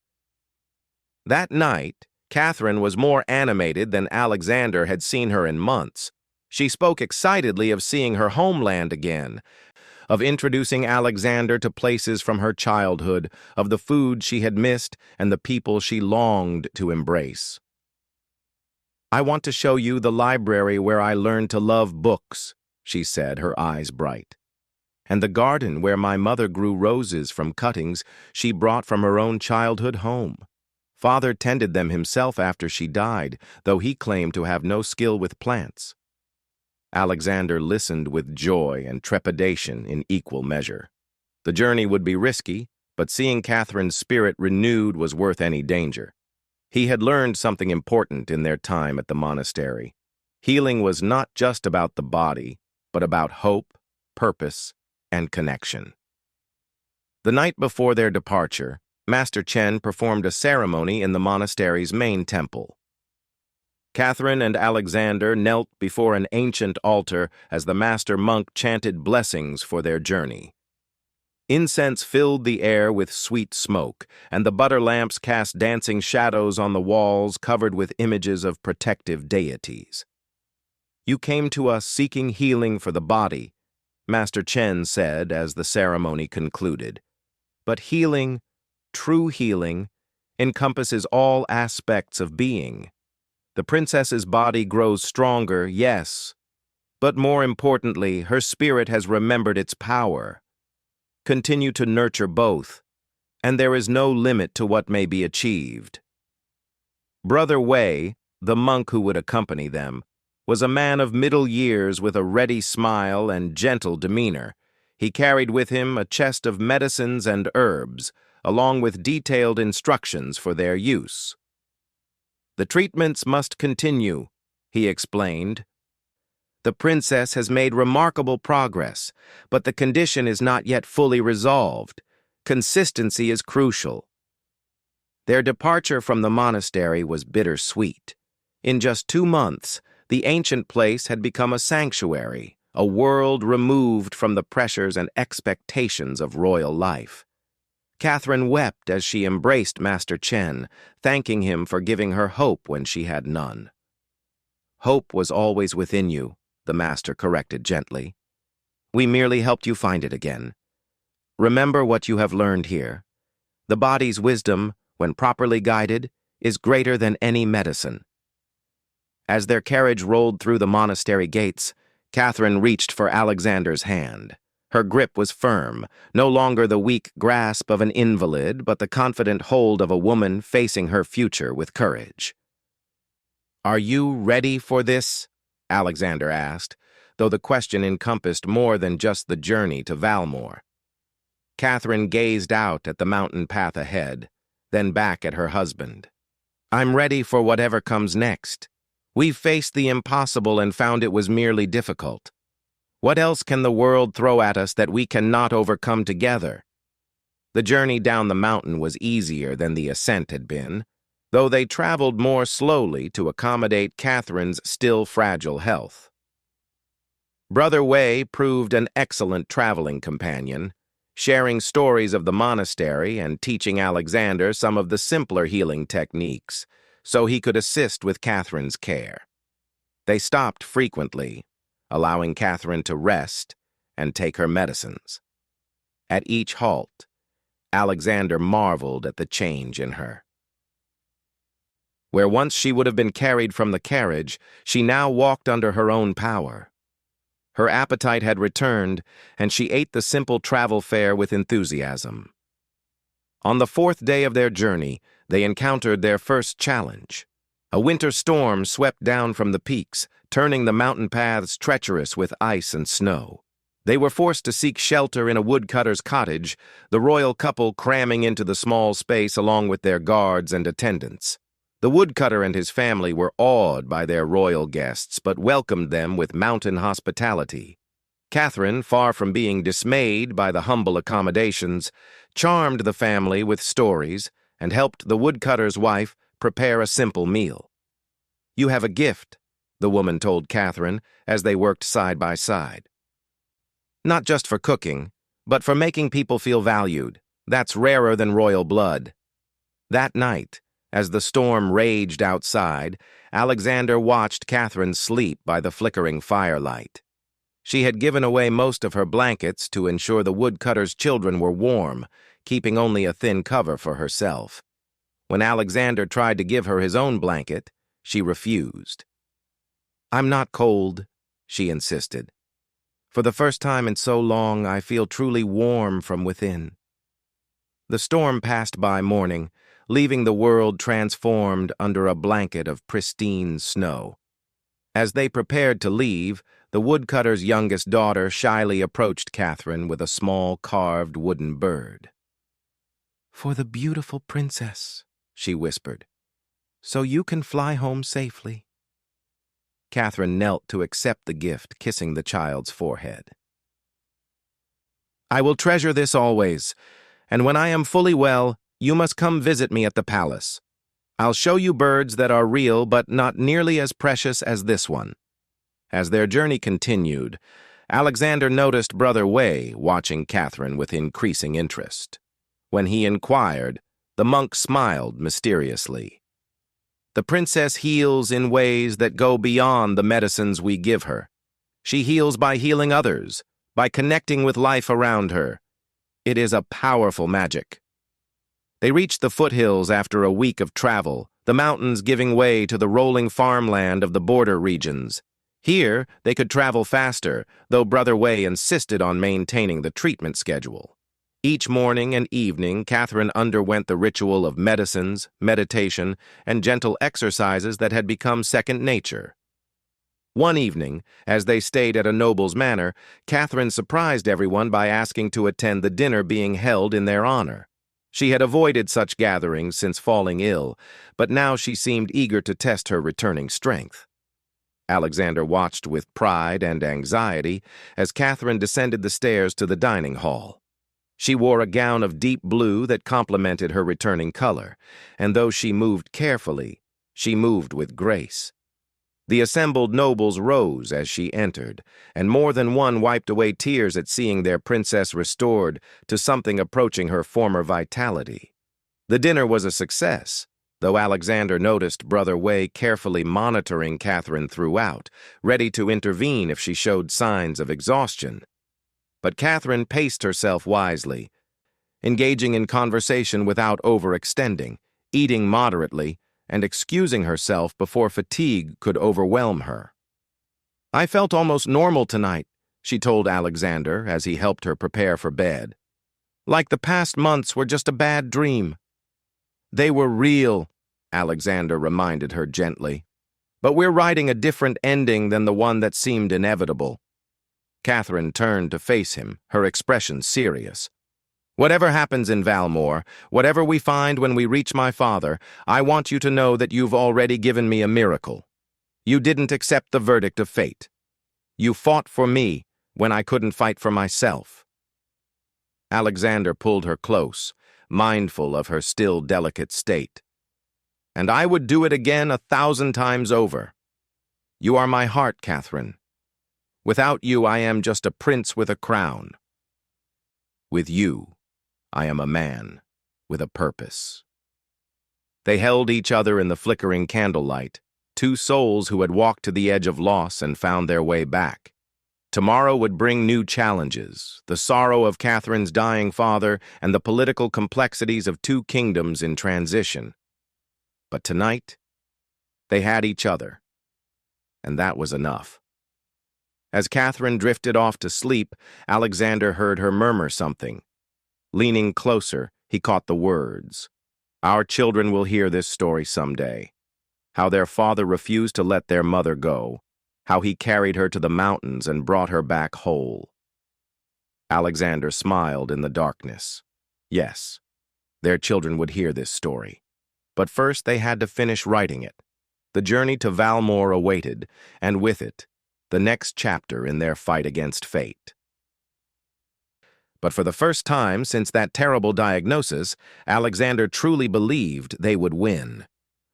That night, Catherine was more animated than Alexander had seen her in months. She spoke excitedly of seeing her homeland again, of introducing Alexander to places from her childhood, of the food she had missed and the people she longed to embrace. "I want to show you the library where I learned to love books," she said, her eyes bright. "And the garden where my mother grew roses from cuttings she brought from her own childhood home. Father tended them himself after she died, though he claimed to have no skill with plants." Alexander listened with joy and trepidation in equal measure. The journey would be risky, but seeing Catherine's spirit renewed was worth any danger. He had learned something important in their time at the monastery. Healing was not just about the body, but about hope, purpose, and connection. The night before their departure, Master Chen performed a ceremony in the monastery's main temple. Catherine and Alexander knelt before an ancient altar as the master monk chanted blessings for their journey. Incense filled the air with sweet smoke, and the butter lamps cast dancing shadows on the walls covered with images of protective deities. "You came to us seeking healing for the body," Master Chen said as the ceremony concluded. "But healing, true healing, encompasses all aspects of being. The princess's body grows stronger, yes, but more importantly, her spirit has remembered its power. Continue to nurture both, and there is no limit to what may be achieved." Brother Wei, the monk who would accompany them, was a man of middle years with a ready smile and gentle demeanor. He carried with him a chest of medicines and herbs, along with detailed instructions for their use. "The treatments must continue," he explained. "The princess has made remarkable progress, but the condition is not yet fully resolved. Consistency is crucial." Their departure from the monastery was bittersweet. In just 2 months, the ancient place had become a sanctuary, a world removed from the pressures and expectations of royal life. Catherine wept as she embraced Master Chen, thanking him for giving her hope when she had none. "Hope was always within you," the master corrected gently. "We merely helped you find it again. Remember what you have learned here. The body's wisdom, when properly guided, is greater than any medicine." As their carriage rolled through the monastery gates, Catherine reached for Alexander's hand. Her grip was firm, no longer the weak grasp of an invalid, but the confident hold of a woman facing her future with courage. "Are you ready for this?" Alexander asked, though the question encompassed more than just the journey to Valmore. Catherine gazed out at the mountain path ahead, then back at her husband. "I'm ready for whatever comes next. We've faced the impossible and found it was merely difficult. What else can the world throw at us that we cannot overcome together?" The journey down the mountain was easier than the ascent had been, though they traveled more slowly to accommodate Catherine's still fragile health. Brother Wei proved an excellent traveling companion, sharing stories of the monastery and teaching Alexander some of the simpler healing techniques, so he could assist with Catherine's care. They stopped frequently, allowing Catherine to rest and take her medicines. At each halt, Alexander marveled at the change in her. Where once she would have been carried from the carriage, she now walked under her own power. Her appetite had returned, and she ate the simple travel fare with enthusiasm. On the 4th day of their journey, they encountered their first challenge. A winter storm swept down from the peaks, turning the mountain paths treacherous with ice and snow. They were forced to seek shelter in a woodcutter's cottage, the royal couple cramming into the small space along with their guards and attendants. The woodcutter and his family were awed by their royal guests, but welcomed them with mountain hospitality. Catherine, far from being dismayed by the humble accommodations, charmed the family with stories and helped the woodcutter's wife prepare a simple meal. "You have a gift," the woman told Catherine as they worked side by side. "Not just for cooking, but for making people feel valued. That's rarer than royal blood." That night, as the storm raged outside, Alexander watched Catherine sleep by the flickering firelight. She had given away most of her blankets to ensure the woodcutter's children were warm, keeping only a thin cover for herself. When Alexander tried to give her his own blanket, she refused. "I'm not cold," she insisted. "For the first time in so long, I feel truly warm from within." The storm passed by morning, leaving the world transformed under a blanket of pristine snow. As they prepared to leave, the woodcutter's youngest daughter shyly approached Catherine with a small carved wooden bird. "For the beautiful princess," she whispered, "so you can fly home safely." Catherine knelt to accept the gift, kissing the child's forehead. "I will treasure this always, and when I am fully well, you must come visit me at the palace. I'll show you birds that are real but not nearly as precious as this one." As their journey continued, Alexander noticed Brother Wei watching Catherine with increasing interest. When he inquired, the monk smiled mysteriously. "The princess heals in ways that go beyond the medicines we give her. She heals by healing others, by connecting with life around her. It is a powerful magic." They reached the foothills after a week of travel, the mountains giving way to the rolling farmland of the border regions. Here, they could travel faster, though Brother Wei insisted on maintaining the treatment schedule. Each morning and evening, Catherine underwent the ritual of medicines, meditation, and gentle exercises that had become second nature. One evening, as they stayed at a noble's manor, Catherine surprised everyone by asking to attend the dinner being held in their honor. She had avoided such gatherings since falling ill, but now she seemed eager to test her returning strength. Alexander watched with pride and anxiety as Catherine descended the stairs to the dining hall. She wore a gown of deep blue that complemented her returning color, and though she moved carefully, she moved with grace. The assembled nobles rose as she entered, and more than one wiped away tears at seeing their princess restored to something approaching her former vitality. The dinner was a success, though Alexander noticed Brother Wei carefully monitoring Catherine throughout, ready to intervene if she showed signs of exhaustion. But Catherine paced herself wisely, engaging in conversation without overextending, eating moderately, and excusing herself before fatigue could overwhelm her. "I felt almost normal tonight," she told Alexander as he helped her prepare for bed. "Like the past months were just a bad dream." "They were real," Alexander reminded her gently. "But we're writing a different ending than the one that seemed inevitable." Catherine turned to face him, her expression serious. "Whatever happens in Valmore, whatever we find when we reach my father, I want you to know that you've already given me a miracle. You didn't accept the verdict of fate. You fought for me when I couldn't fight for myself." Alexander pulled her close, mindful of her still delicate state. "And I would do it again 1,000 times over. You are my heart, Catherine. Without you, I am just a prince with a crown. With you, I am a man with a purpose." They held each other in the flickering candlelight, two souls who had walked to the edge of loss and found their way back. Tomorrow would bring new challenges, the sorrow of Catherine's dying father and the political complexities of two kingdoms in transition. But tonight, they had each other, and that was enough. As Catherine drifted off to sleep, Alexander heard her murmur something. Leaning closer, he caught the words. "Our children will hear this story someday. How their father refused to let their mother go. How he carried her to the mountains and brought her back whole. Alexander smiled in the darkness. Yes, their children would hear this story. But first they had to finish writing it. The journey to Valmore awaited, and with it, the next chapter in their fight against fate. But for the first time since that terrible diagnosis, Alexander truly believed they would win.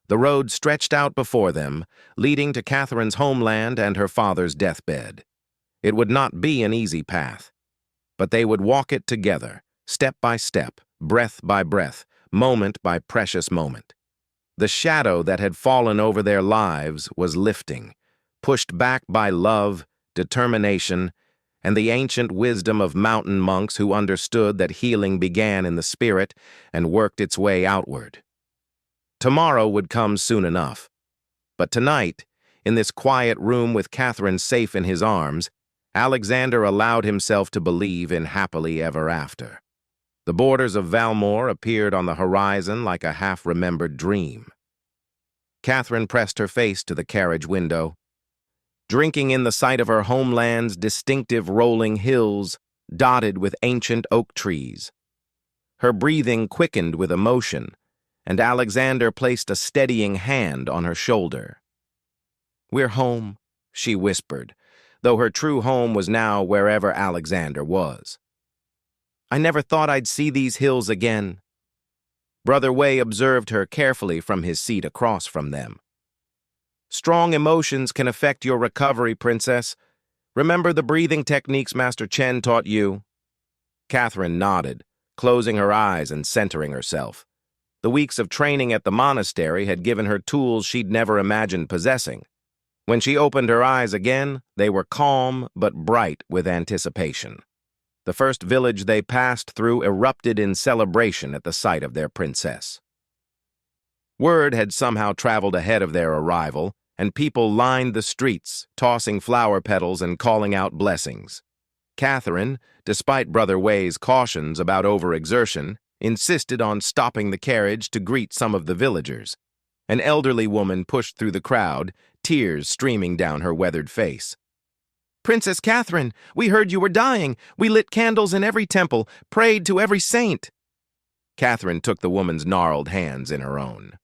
The road stretched out before them, leading to Catherine's homeland and her father's deathbed. It would not be an easy path, but they would walk it together, step by step, breath by breath, moment by precious moment. The shadow that had fallen over their lives was lifting, pushed back by love, determination, and the ancient wisdom of mountain monks who understood that healing began in the spirit and worked its way outward. Tomorrow would come soon enough, but tonight, in this quiet room with Catherine safe in his arms, Alexander allowed himself to believe in happily ever after. The borders of Valmore appeared on the horizon like a half-remembered dream. Catherine pressed her face to the carriage window, drinking in the sight of her homeland's distinctive rolling hills dotted with ancient oak trees. Her breathing quickened with emotion, and Alexander placed a steadying hand on her shoulder. "We're home," she whispered, though her true home was now wherever Alexander was. "I never thought I'd see these hills again." Brother Way observed her carefully from his seat across from them. "Strong emotions can affect your recovery, Princess. Remember the breathing techniques Master Chen taught you?" Catherine nodded, closing her eyes and centering herself. The weeks of training at the monastery had given her tools she'd never imagined possessing. When she opened her eyes again, they were calm but bright with anticipation. The first village they passed through erupted in celebration at the sight of their princess. Word had somehow traveled ahead of their arrival, and people lined the streets, tossing flower petals and calling out blessings. Catherine, despite Brother Way's cautions about overexertion, insisted on stopping the carriage to greet some of the villagers. An elderly woman pushed through the crowd, tears streaming down her weathered face. "Princess Catherine, we heard you were dying. We lit candles in every temple, prayed to every saint." Catherine took the woman's gnarled hands in her own.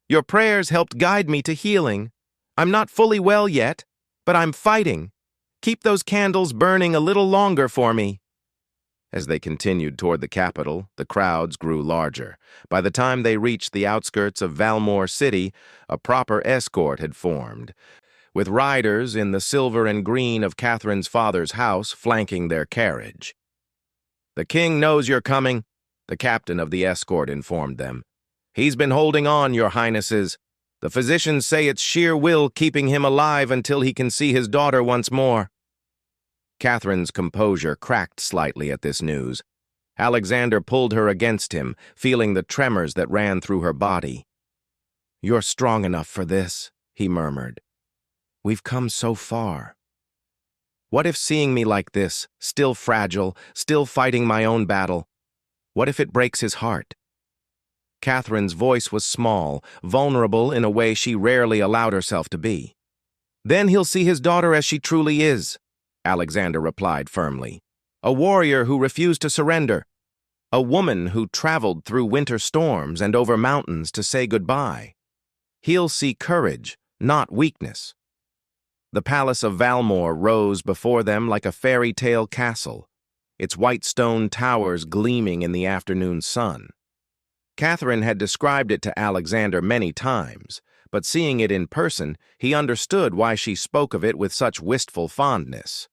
"Your prayers helped guide me to healing. I'm not fully well yet, but I'm fighting. Keep those candles burning a little longer for me." As they continued toward the capital, the crowds grew larger. By the time they reached the outskirts of Valmore City, a proper escort had formed, with riders in the silver and green of Catherine's father's house flanking their carriage. "The king knows you're coming," the captain of the escort informed them. "He's been holding on, your highnesses. The physicians say it's sheer will keeping him alive until he can see his daughter once more." Catherine's composure cracked slightly at this news. Alexander pulled her against him, feeling the tremors that ran through her body. "You're strong enough for this," he murmured. "We've come so far. What if seeing me like this, still fragile, still fighting my own battle, what if it breaks his heart?" Catherine's voice was small, vulnerable in a way she rarely allowed herself to be. "Then he'll see his daughter as she truly is," Alexander replied firmly. "A warrior who refused to surrender. A woman who traveled through winter storms and over mountains to say goodbye. He'll see courage, not weakness." The palace of Valmore rose before them like a fairy tale castle, its white stone towers gleaming in the afternoon sun. Catherine had described it to Alexander many times, but seeing it in person, he understood why she spoke of it with such wistful fondness.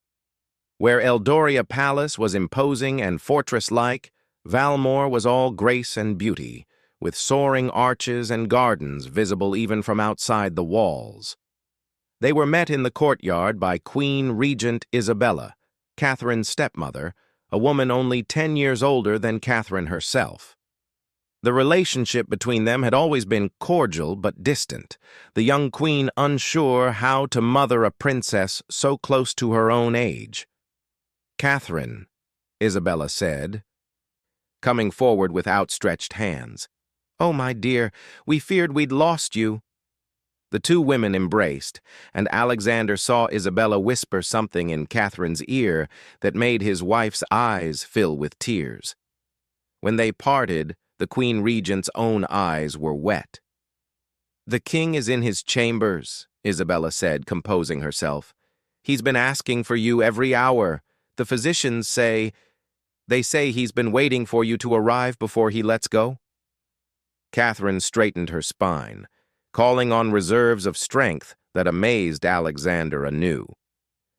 Where Eldoria Palace was imposing and fortress-like, Valmore was all grace and beauty, with soaring arches and gardens visible even from outside the walls. They were met in the courtyard by Queen Regent Isabella, Catherine's stepmother, a woman only 10 years older than Catherine herself. The relationship between them had always been cordial but distant, the young queen unsure how to mother a princess so close to her own age. "Catherine," Isabella said, coming forward with outstretched hands. "Oh, my dear, we feared we'd lost you." The two women embraced, and Alexander saw Isabella whisper something in Catherine's ear that made his wife's eyes fill with tears. When they parted, the Queen Regent's own eyes were wet. "The king is in his chambers," Isabella said, composing herself. "He's been asking for you every hour. The physicians say he's been waiting for you to arrive before he lets go." Catherine straightened her spine, calling on reserves of strength that amazed Alexander anew.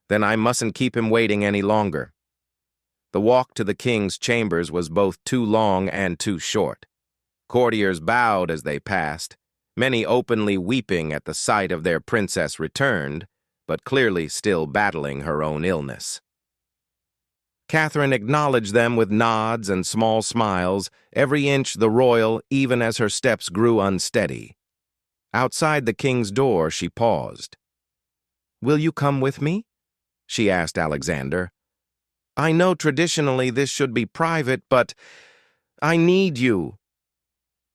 "Then I mustn't keep him waiting any longer." The walk to the king's chambers was both too long and too short. Courtiers bowed as they passed, many openly weeping at the sight of their princess returned, but clearly still battling her own illness. Catherine acknowledged them with nods and small smiles, every inch the royal, even as her steps grew unsteady. Outside the king's door, she paused. "Will you come with me?" she asked Alexander. "I know traditionally this should be private, but I need you."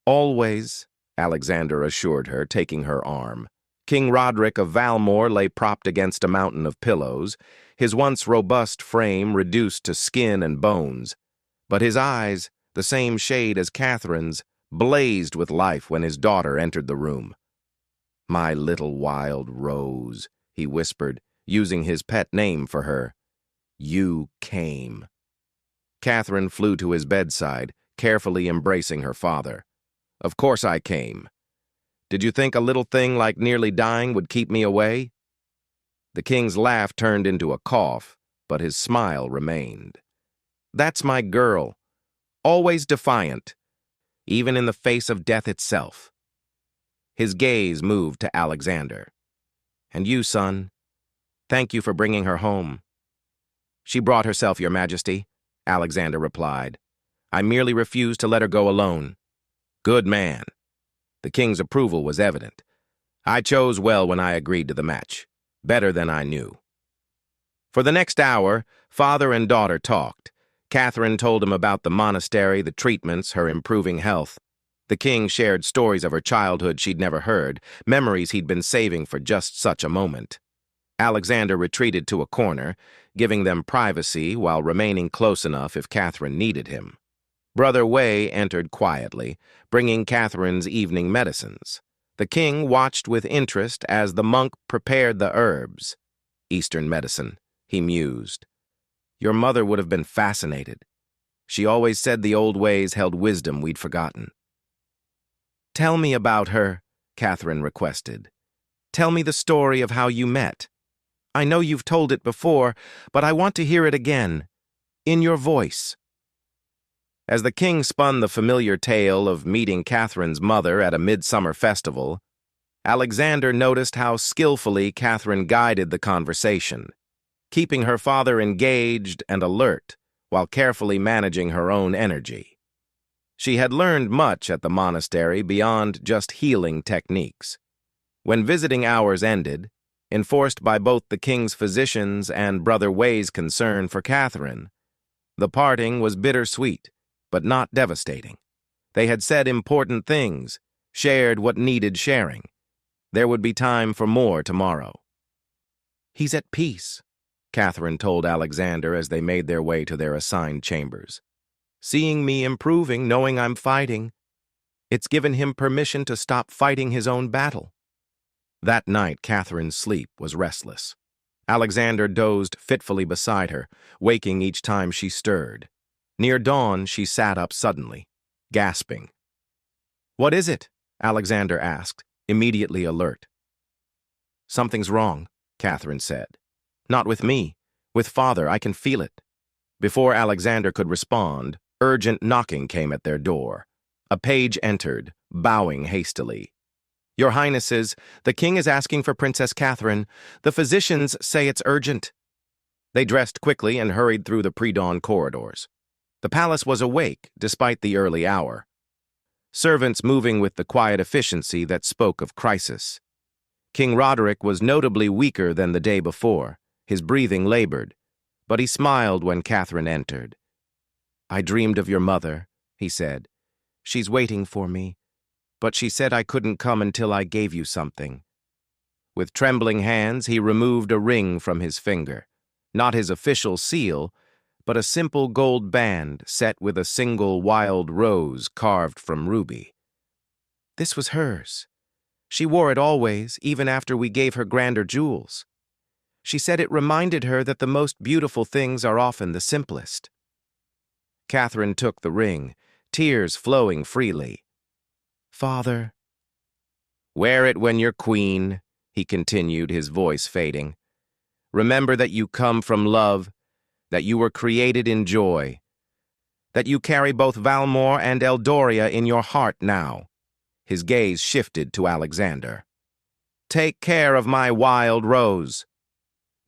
"Always," Alexander assured her, taking her arm. King Roderick of Valmore lay propped against a mountain of pillows, his once robust frame reduced to skin and bones. But his eyes, the same shade as Catherine's, blazed with life when his daughter entered the room. "My little wild rose," he whispered, using his pet name for her. "You came." Catherine flew to his bedside, carefully embracing her father. "Of course I came. Did you think a little thing like nearly dying would keep me away?" The king's laugh turned into a cough, but his smile remained. "That's my girl, always defiant, even in the face of death itself." His gaze moved to Alexander. "And you, son, thank you for bringing her home." "She brought herself, Your Majesty," Alexander replied. "I merely refused to let her go alone." "Good man." The king's approval was evident. "I chose well when I agreed to the match. Better than I knew." For the next hour, father and daughter talked. Catherine told him about the monastery, the treatments, her improving health. The king shared stories of her childhood she'd never heard, memories he'd been saving for just such a moment. Alexander retreated to a corner, giving them privacy while remaining close enough if Catherine needed him. Brother Wei entered quietly, bringing Catherine's evening medicines. The king watched with interest as the monk prepared the herbs. "Eastern medicine," he mused. "Your mother would have been fascinated. She always said the old ways held wisdom we'd forgotten." "Tell me about her," Catherine requested. "Tell me the story of how you met. I know you've told it before, but I want to hear it again, in your voice." As the king spun the familiar tale of meeting Catherine's mother at a midsummer festival, Alexander noticed how skillfully Catherine guided the conversation, keeping her father engaged and alert while carefully managing her own energy. She had learned much at the monastery beyond just healing techniques. When visiting hours ended, enforced by both the king's physicians and Brother Wei's concern for Catherine, the parting was bittersweet, but not devastating. They had said important things, shared what needed sharing. There would be time for more tomorrow. "He's at peace," Catherine told Alexander as they made their way to their assigned chambers. "Seeing me improving, knowing I'm fighting, it's given him permission to stop fighting his own battle." That night, Catherine's sleep was restless. Alexander dozed fitfully beside her, waking each time she stirred. Near dawn, she sat up suddenly, gasping. "What is it?" Alexander asked, immediately alert. "Something's wrong," Catherine said. "Not with me. With father, I can feel it." Before Alexander could respond, urgent knocking came at their door. A page entered, bowing hastily. "Your Highnesses, the king is asking for Princess Catherine. The physicians say it's urgent." They dressed quickly and hurried through the pre-dawn corridors. The palace was awake, despite the early hour. Servants moving with the quiet efficiency that spoke of crisis. King Roderick was notably weaker than the day before. His breathing labored, but he smiled when Catherine entered. "I dreamed of your mother," he said. "She's waiting for me, but she said I couldn't come until I gave you something." With trembling hands, he removed a ring from his finger. Not his official seal, but a simple gold band set with a single wild rose carved from ruby. This was hers. She wore it always, even after we gave her grander jewels. She said it reminded her that the most beautiful things are often the simplest. Catherine took the ring, tears flowing freely. "Father." "Wear it when you're queen," he continued, his voice fading. "Remember that you come from love, that you were created in joy, that you carry both Valmore and Eldoria in your heart now." His gaze shifted to Alexander. "Take care of my wild rose."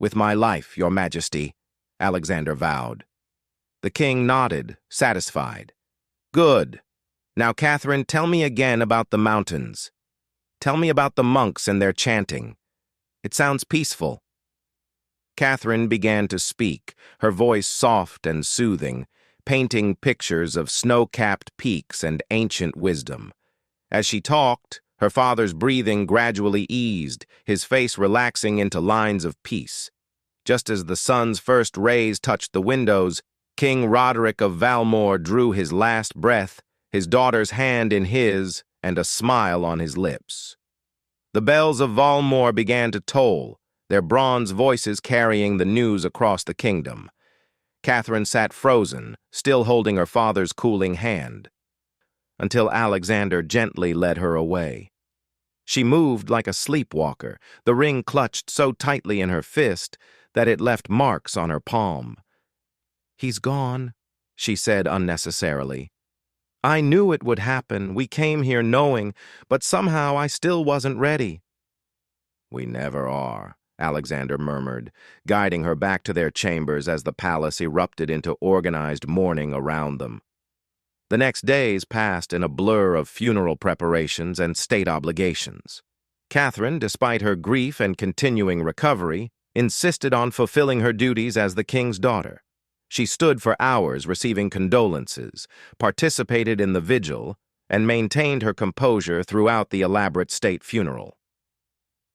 "With my life, your majesty," Alexander vowed. The king nodded, satisfied. "Good. Now, Catherine, tell me again about the mountains. Tell me about the monks and their chanting. It sounds peaceful." Catherine began to speak, her voice soft and soothing, painting pictures of snow-capped peaks and ancient wisdom. As she talked, her father's breathing gradually eased, his face relaxing into lines of peace. Just as the sun's first rays touched the windows, King Roderick of Valmore drew his last breath, his daughter's hand in his, and a smile on his lips. The bells of Valmore began to toll, their bronze voices carrying the news across the kingdom. Catherine sat frozen, still holding her father's cooling hand, until Alexander gently led her away. She moved like a sleepwalker, the ring clutched so tightly in her fist that it left marks on her palm. "He's gone," she said unnecessarily. "I knew it would happen. We came here knowing, but somehow I still wasn't ready." "We never are," Alexander murmured, guiding her back to their chambers as the palace erupted into organized mourning around them. The next days passed in a blur of funeral preparations and state obligations. Catherine, despite her grief and continuing recovery, insisted on fulfilling her duties as the king's daughter. She stood for hours receiving condolences, participated in the vigil, and maintained her composure throughout the elaborate state funeral.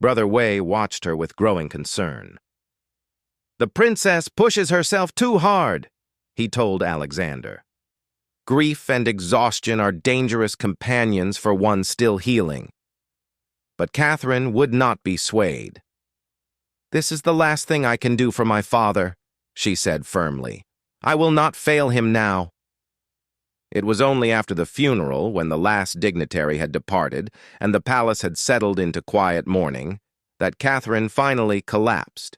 Brother Wei watched her with growing concern. "The princess pushes herself too hard," he told Alexander. "Grief and exhaustion are dangerous companions for one still healing." But Catherine would not be swayed. "This is the last thing I can do for my father," she said firmly. "I will not fail him now." It was only after the funeral, when the last dignitary had departed and the palace had settled into quiet mourning, that Catherine finally collapsed.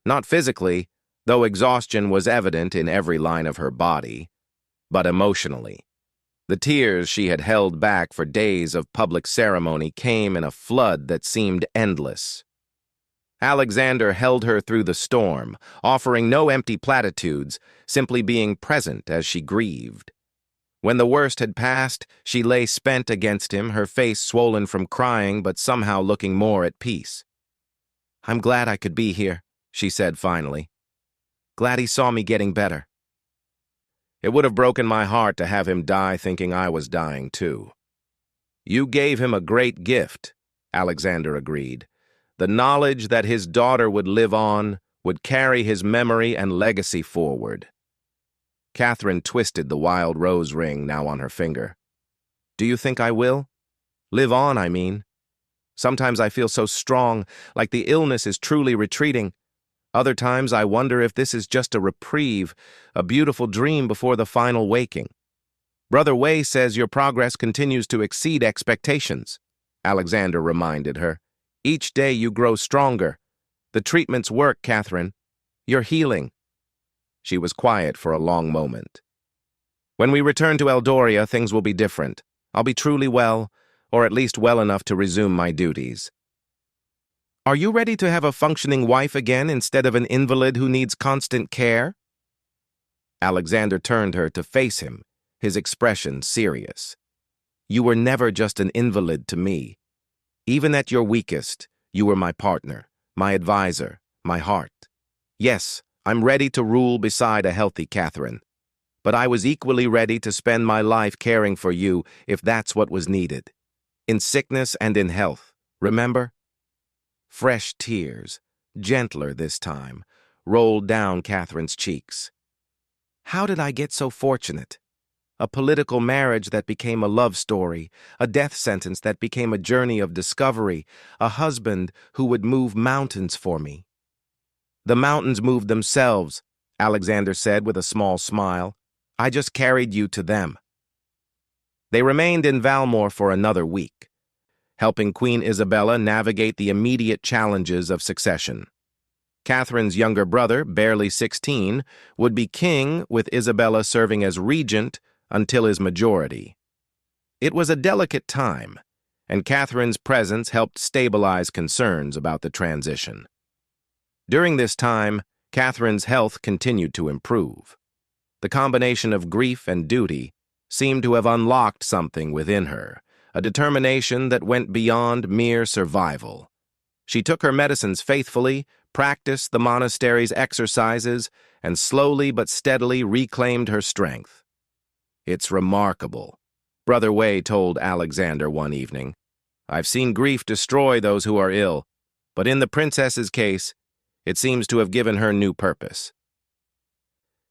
Not physically, though exhaustion was evident in every line of her body, but emotionally. The tears she had held back for days of public ceremony came in a flood that seemed endless. Alexander held her through the storm, offering no empty platitudes, simply being present as she grieved. When the worst had passed, she lay spent against him, her face swollen from crying but somehow looking more at peace. "I'm glad I could be here," she said finally. "Glad he saw me getting better." "It would have broken my heart to have him die thinking I was dying too." "You gave him a great gift," Alexander agreed. "The knowledge that his daughter would live on, would carry his memory and legacy forward." Catherine twisted the wild rose ring now on her finger. "Do you think I will? Live on, I mean. Sometimes I feel so strong, like the illness is truly retreating. Other times I wonder if this is just a reprieve, a beautiful dream before the final waking. Brother Wei says your progress continues to exceed expectations," Alexander reminded her. "Each day you grow stronger. The treatments work, Catherine. You're healing." She was quiet for a long moment. "When we return to Eldoria, things will be different. I'll be truly well, or at least well enough to resume my duties." "Are you ready to have a functioning wife again instead of an invalid who needs constant care?" Alexander turned her to face him, his expression serious. "You were never just an invalid to me. Even at your weakest, you were my partner, my advisor, my heart. Yes, I'm ready to rule beside a healthy Catherine. But I was equally ready to spend my life caring for you if that's what was needed. In sickness and in health, remember?" Fresh tears, gentler this time, rolled down Catherine's cheeks. How did I get so fortunate? A political marriage that became a love story, a death sentence that became a journey of discovery, a husband who would move mountains for me. The mountains moved themselves, Alexander said with a small smile. I just carried you to them. They remained in Valmore for another week, helping Queen Isabella navigate the immediate challenges of succession. Catherine's younger brother, barely 16, would be king, with Isabella serving as regent until his majority. It was a delicate time, and Catherine's presence helped stabilize concerns about the transition. During this time, Catherine's health continued to improve. The combination of grief and duty seemed to have unlocked something within her, a determination that went beyond mere survival. She took her medicines faithfully, practiced the monastery's exercises, and slowly but steadily reclaimed her strength. It's remarkable, Brother Wei told Alexander one evening. I've seen grief destroy those who are ill, but in the princess's case, it seems to have given her new purpose.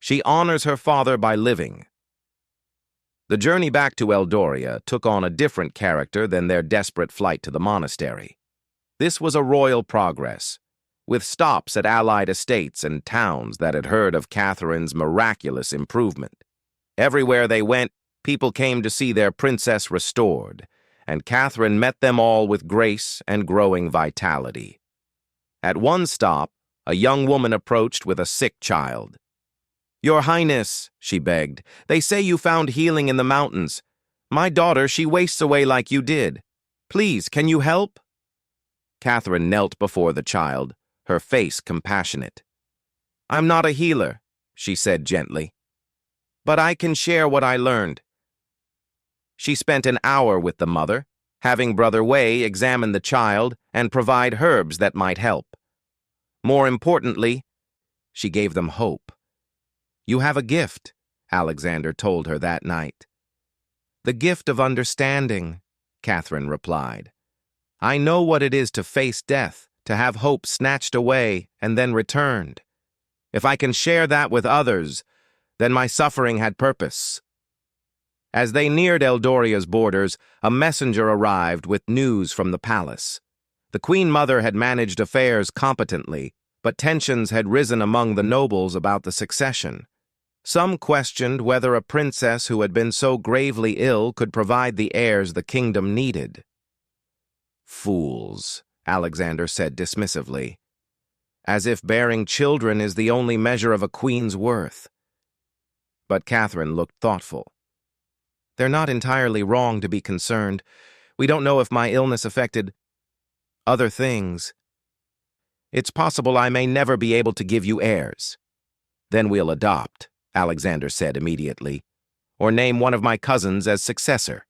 She honors her father by living. The journey back to Eldoria took on a different character than their desperate flight to the monastery. This was a royal progress, with stops at allied estates and towns that had heard of Catherine's miraculous improvement. Everywhere they went, people came to see their princess restored, and Catherine met them all with grace and growing vitality. At one stop, a young woman approached with a sick child. Your Highness, she begged, they say you found healing in the mountains. My daughter, she wastes away like you did. Please, can you help? Catherine knelt before the child, her face compassionate. I'm not a healer, she said gently, but I can share what I learned. She spent an hour with the mother, having Brother Wei examine the child and provide herbs that might help. More importantly, she gave them hope. You have a gift, Alexander told her that night. The gift of understanding, Catherine replied. I know what it is to face death, to have hope snatched away and then returned. If I can share that with others, then my suffering had purpose. As they neared Eldoria's borders, a messenger arrived with news from the palace. The Queen Mother had managed affairs competently, but tensions had risen among the nobles about the succession. Some questioned whether a princess who had been so gravely ill could provide the heirs the kingdom needed. Fools, Alexander said dismissively, as if bearing children is the only measure of a queen's worth. But Catherine looked thoughtful. They're not entirely wrong to be concerned. We don't know if my illness affected other things. It's possible I may never be able to give you heirs. Then we'll adopt, Alexander said immediately, or name one of my cousins as successor.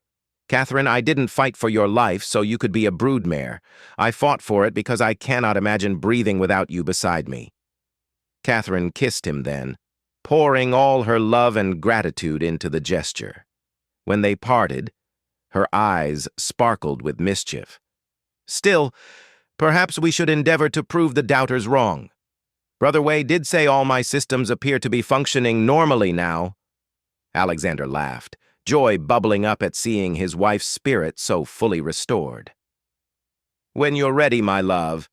Catherine, I didn't fight for your life so you could be a broodmare. I fought for it because I cannot imagine breathing without you beside me. Catherine kissed him then, pouring all her love and gratitude into the gesture. When they parted, her eyes sparkled with mischief. Still, perhaps we should endeavor to prove the doubters wrong. Brother Wei did say all my systems appear to be functioning normally now. Alexander laughed, joy bubbling up at seeing his wife's spirit so fully restored. When you're ready, my love.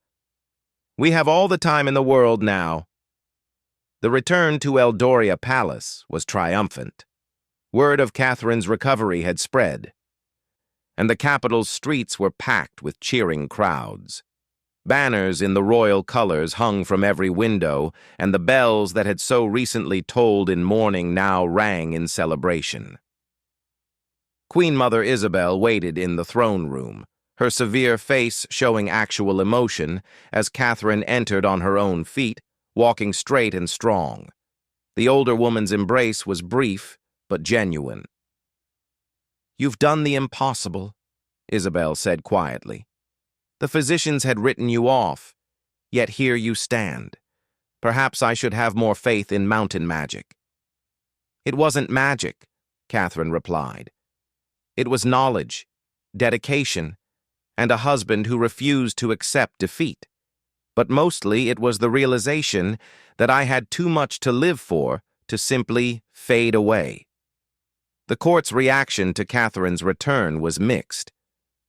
We have all the time in the world now. The return to Eldoria Palace was triumphant. Word of Catherine's recovery had spread, and the capital's streets were packed with cheering crowds. Banners in the royal colors hung from every window, and the bells that had so recently tolled in mourning now rang in celebration. Queen Mother Isabel waited in the throne room, her severe face showing actual emotion as Catherine entered on her own feet, walking straight and strong. The older woman's embrace was brief, but genuine. You've done the impossible, Isabel said quietly. The physicians had written you off, yet here you stand. Perhaps I should have more faith in mountain magic. It wasn't magic, Catherine replied. It was knowledge, dedication, and a husband who refused to accept defeat. But mostly it was the realization that I had too much to live for to simply fade away. The court's reaction to Catherine's return was mixed.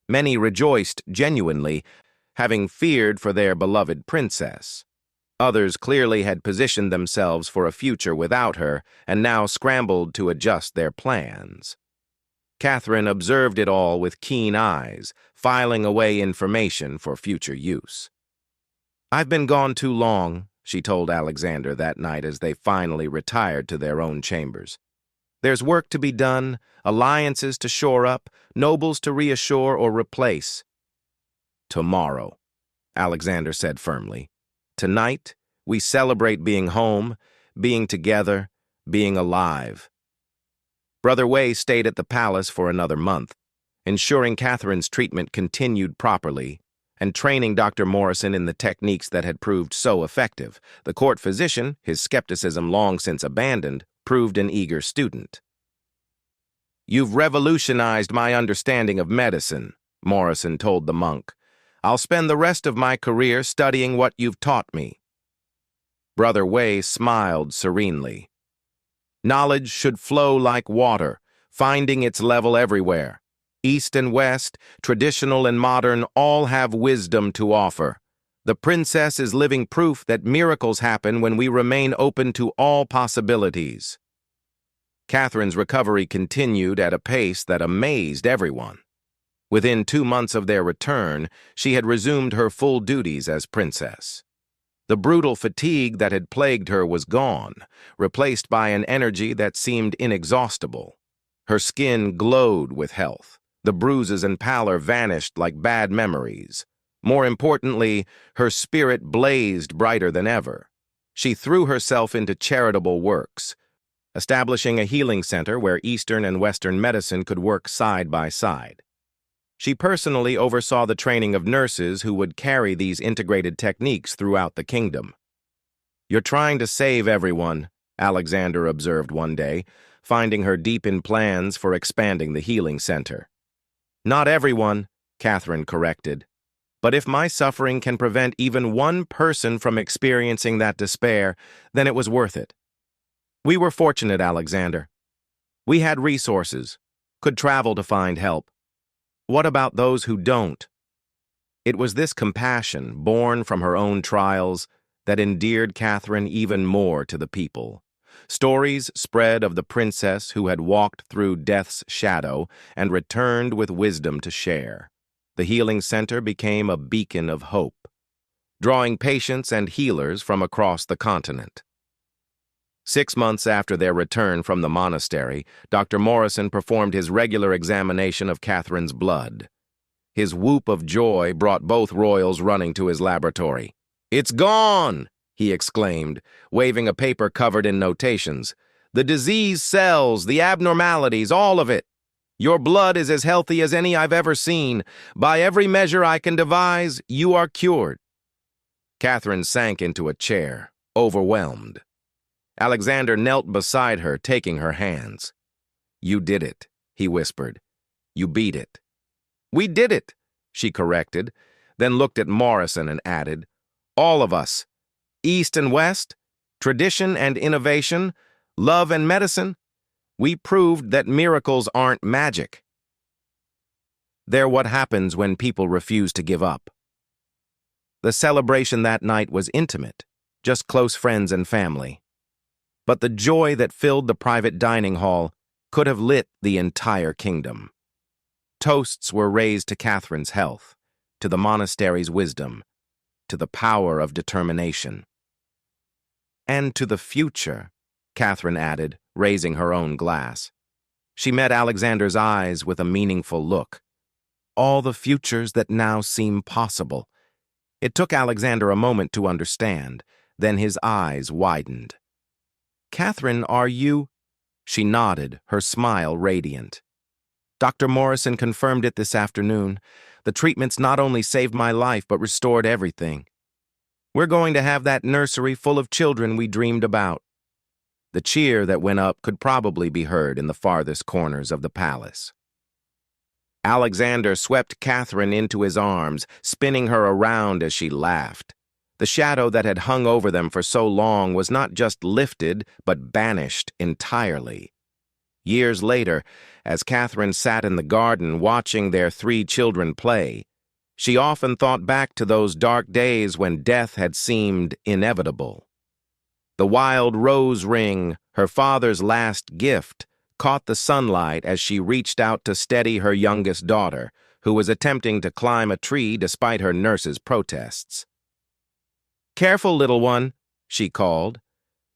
Many rejoiced genuinely, having feared for their beloved princess. Others clearly had positioned themselves for a future without her and now scrambled to adjust their plans. Catherine observed it all with keen eyes, filing away information for future use. "I've been gone too long," she told Alexander that night as they finally retired to their own chambers. "There's work to be done, alliances to shore up, nobles to reassure or replace." "Tomorrow," Alexander said firmly. "Tonight, we celebrate being home, being together, being alive." Brother Wei stayed at the palace for another month, ensuring Catherine's treatment continued properly and training Dr. Morrison in the techniques that had proved so effective. The court physician, his skepticism long since abandoned, proved an eager student. "You've revolutionized my understanding of medicine," Morrison told the monk. "I'll spend the rest of my career studying what you've taught me." Brother Wei smiled serenely. "Knowledge should flow like water, finding its level everywhere. East and West, traditional and modern, all have wisdom to offer. The princess is living proof that miracles happen when we remain open to all possibilities." Catherine's recovery continued at a pace that amazed everyone. Within 2 months of their return, she had resumed her full duties as princess. The brutal fatigue that had plagued her was gone, replaced by an energy that seemed inexhaustible. Her skin glowed with health. The bruises and pallor vanished like bad memories. More importantly, her spirit blazed brighter than ever. She threw herself into charitable works, establishing a healing center where Eastern and Western medicine could work side by side. She personally oversaw the training of nurses who would carry these integrated techniques throughout the kingdom. "You're trying to save everyone," Alexander observed one day, finding her deep in plans for expanding the healing center. "Not everyone," Catherine corrected. "But if my suffering can prevent even one person from experiencing that despair, then it was worth it." "We were fortunate, Alexander. We had resources, could travel to find help. What about those who don't?" It was this compassion, born from her own trials, that endeared Catherine even more to the people. Stories spread of the princess who had walked through death's shadow and returned with wisdom to share. The healing center became a beacon of hope, drawing patients and healers from across the continent. 6 months after their return from the monastery, Dr. Morrison performed his regular examination of Catherine's blood. His whoop of joy brought both royals running to his laboratory. "It's gone!" he exclaimed, waving a paper covered in notations. "The disease cells, the abnormalities, all of it. Your blood is as healthy as any I've ever seen. By every measure I can devise, you are cured." Catherine sank into a chair, overwhelmed. Alexander knelt beside her, taking her hands. "You did it," he whispered. "You beat it." "We did it," she corrected, then looked at Morrison and added, "All of us. East and West, tradition and innovation, love and medicine. We proved that miracles aren't magic. They're what happens when people refuse to give up." The celebration that night was intimate, just close friends and family. But the joy that filled the private dining hall could have lit the entire kingdom. Toasts were raised to Catherine's health, to the monastery's wisdom, to the power of determination. "And to the future," Catherine added, raising her own glass. She met Alexander's eyes with a meaningful look. "All the futures that now seem possible." It took Alexander a moment to understand, then his eyes widened. "Catherine, are you—" She nodded, her smile radiant. "Dr. Morrison confirmed it this afternoon. The treatments not only saved my life, but restored everything. We're going to have that nursery full of children we dreamed about." The cheer that went up could probably be heard in the farthest corners of the palace. Alexander swept Catherine into his arms, spinning her around as she laughed. The shadow that had hung over them for so long was not just lifted, but banished entirely. Years later, as Catherine sat in the garden watching their 3 children play, she often thought back to those dark days when death had seemed inevitable. The wild rose ring, her father's last gift, caught the sunlight as she reached out to steady her youngest daughter, who was attempting to climb a tree despite her nurse's protests. "Careful, little one," she called.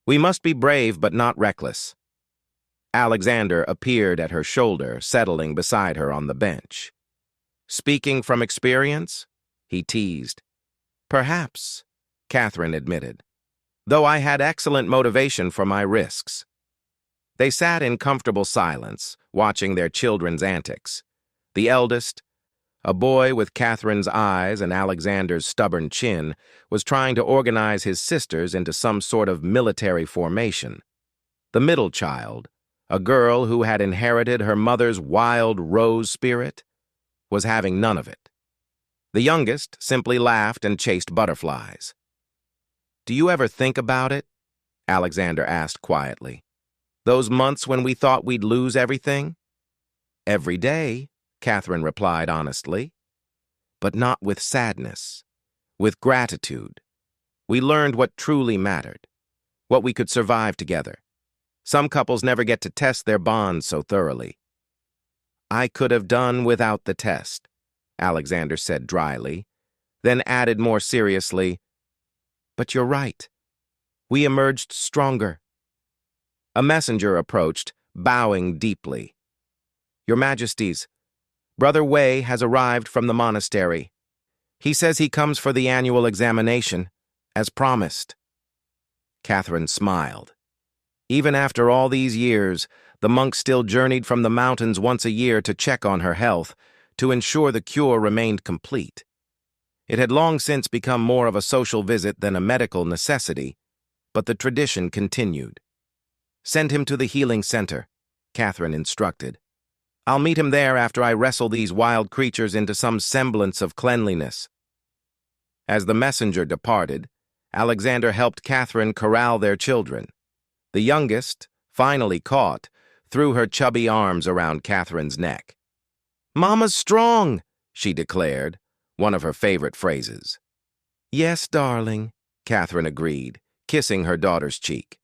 "We must be brave but not reckless." Alexander appeared at her shoulder, settling beside her on the bench. "Speaking from experience?" he teased. "Perhaps," Catherine admitted, "though I had excellent motivation for my risks." They sat in comfortable silence, watching their children's antics. The eldest, a boy with Catherine's eyes and Alexander's stubborn chin, was trying to organize his sisters into some sort of military formation. The middle child, a girl who had inherited her mother's wild rose spirit, was having none of it. The youngest simply laughed and chased butterflies. "Do you ever think about it?" Alexander asked quietly. "Those months when we thought we'd lose everything?" "Every day," Catherine replied honestly. "But not with sadness, with gratitude. We learned what truly mattered, what we could survive together. Some couples never get to test their bonds so thoroughly." "I could have done without the test," Alexander said dryly, then added more seriously, "But you're right. We emerged stronger." A messenger approached, bowing deeply. "Your Majesties, Brother Wei has arrived from the monastery. He says he comes for the annual examination, as promised." Catherine smiled. Even after all these years, the monk still journeyed from the mountains once a year to check on her health, to ensure the cure remained complete. It had long since become more of a social visit than a medical necessity, but the tradition continued. "Send him to the healing center," Catherine instructed. "I'll meet him there after I wrestle these wild creatures into some semblance of cleanliness." As the messenger departed, Alexander helped Catherine corral their children. The youngest, finally caught, threw her chubby arms around Catherine's neck. "Mama's strong," she declared, one of her favorite phrases. "Yes, darling," Catherine agreed, kissing her daughter's cheek.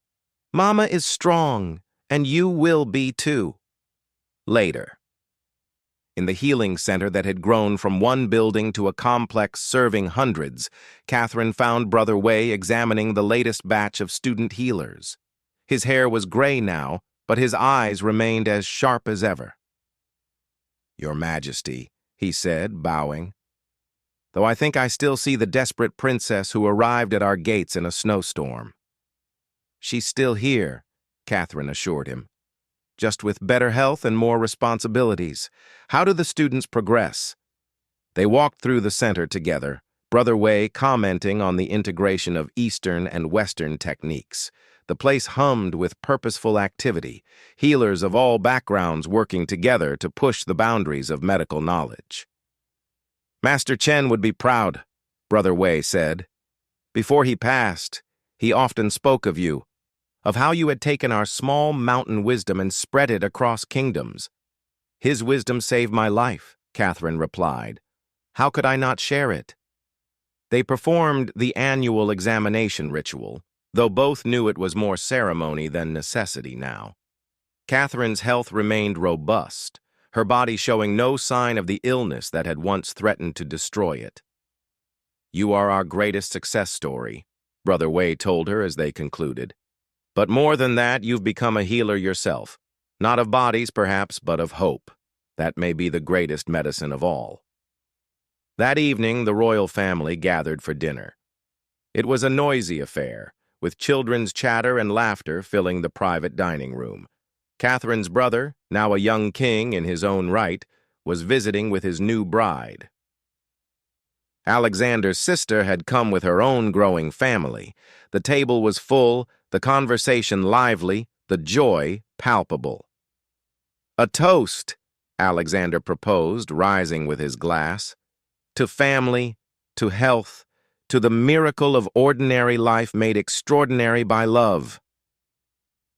"Mama is strong, and you will be too." Later. In the healing center that had grown from one building to a complex serving hundreds, Catherine found Brother Wei examining the latest batch of student healers. His hair was gray now, but his eyes remained as sharp as ever. "Your Majesty," he said, bowing. "Though I think I still see the desperate princess who arrived at our gates in a snowstorm." "She's still here," Catherine assured him. "Just with better health and more responsibilities. How do the students progress?" They walked through the center together, Brother Wei commenting on the integration of Eastern and Western techniques. The place hummed with purposeful activity, healers of all backgrounds working together to push the boundaries of medical knowledge. "Master Chen would be proud," Brother Wei said. "Before he passed, he often spoke of you, of how you had taken our small mountain wisdom and spread it across kingdoms." "His wisdom saved my life," Catherine replied. "How could I not share it?" They performed the annual examination ritual, though both knew it was more ceremony than necessity now. Catherine's health remained robust, her body showing no sign of the illness that had once threatened to destroy it. "You are our greatest success story," Brother Wei told her as they concluded. "But more than that, you've become a healer yourself. Not of bodies, perhaps, but of hope. That may be the greatest medicine of all." That evening, the royal family gathered for dinner. It was a noisy affair, with children's chatter and laughter filling the private dining room. Catherine's brother, now a young king in his own right, was visiting with his new bride. Alexander's sister had come with her own growing family. The table was full, the conversation lively, the joy palpable. "A toast," Alexander proposed, rising with his glass. "To family, to health, to the miracle of ordinary life made extraordinary by love.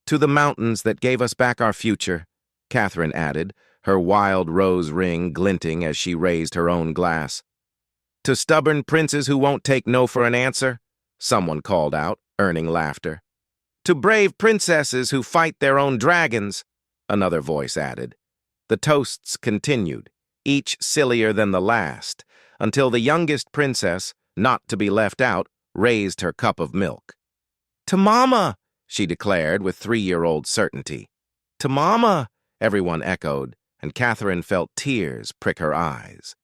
To the mountains that gave us back our future, Catherine added, her wild rose ring glinting as she raised her own glass. To stubborn princes who won't take no for an answer, someone called out, earning laughter. To brave princesses who fight their own dragons, another voice added. The toasts continued, each sillier than the last, until the youngest princess, not to be left out, raised her cup of milk. To Mama, she declared with 3-year-old certainty. To Mama, everyone echoed, and Catherine felt tears prick her eyes.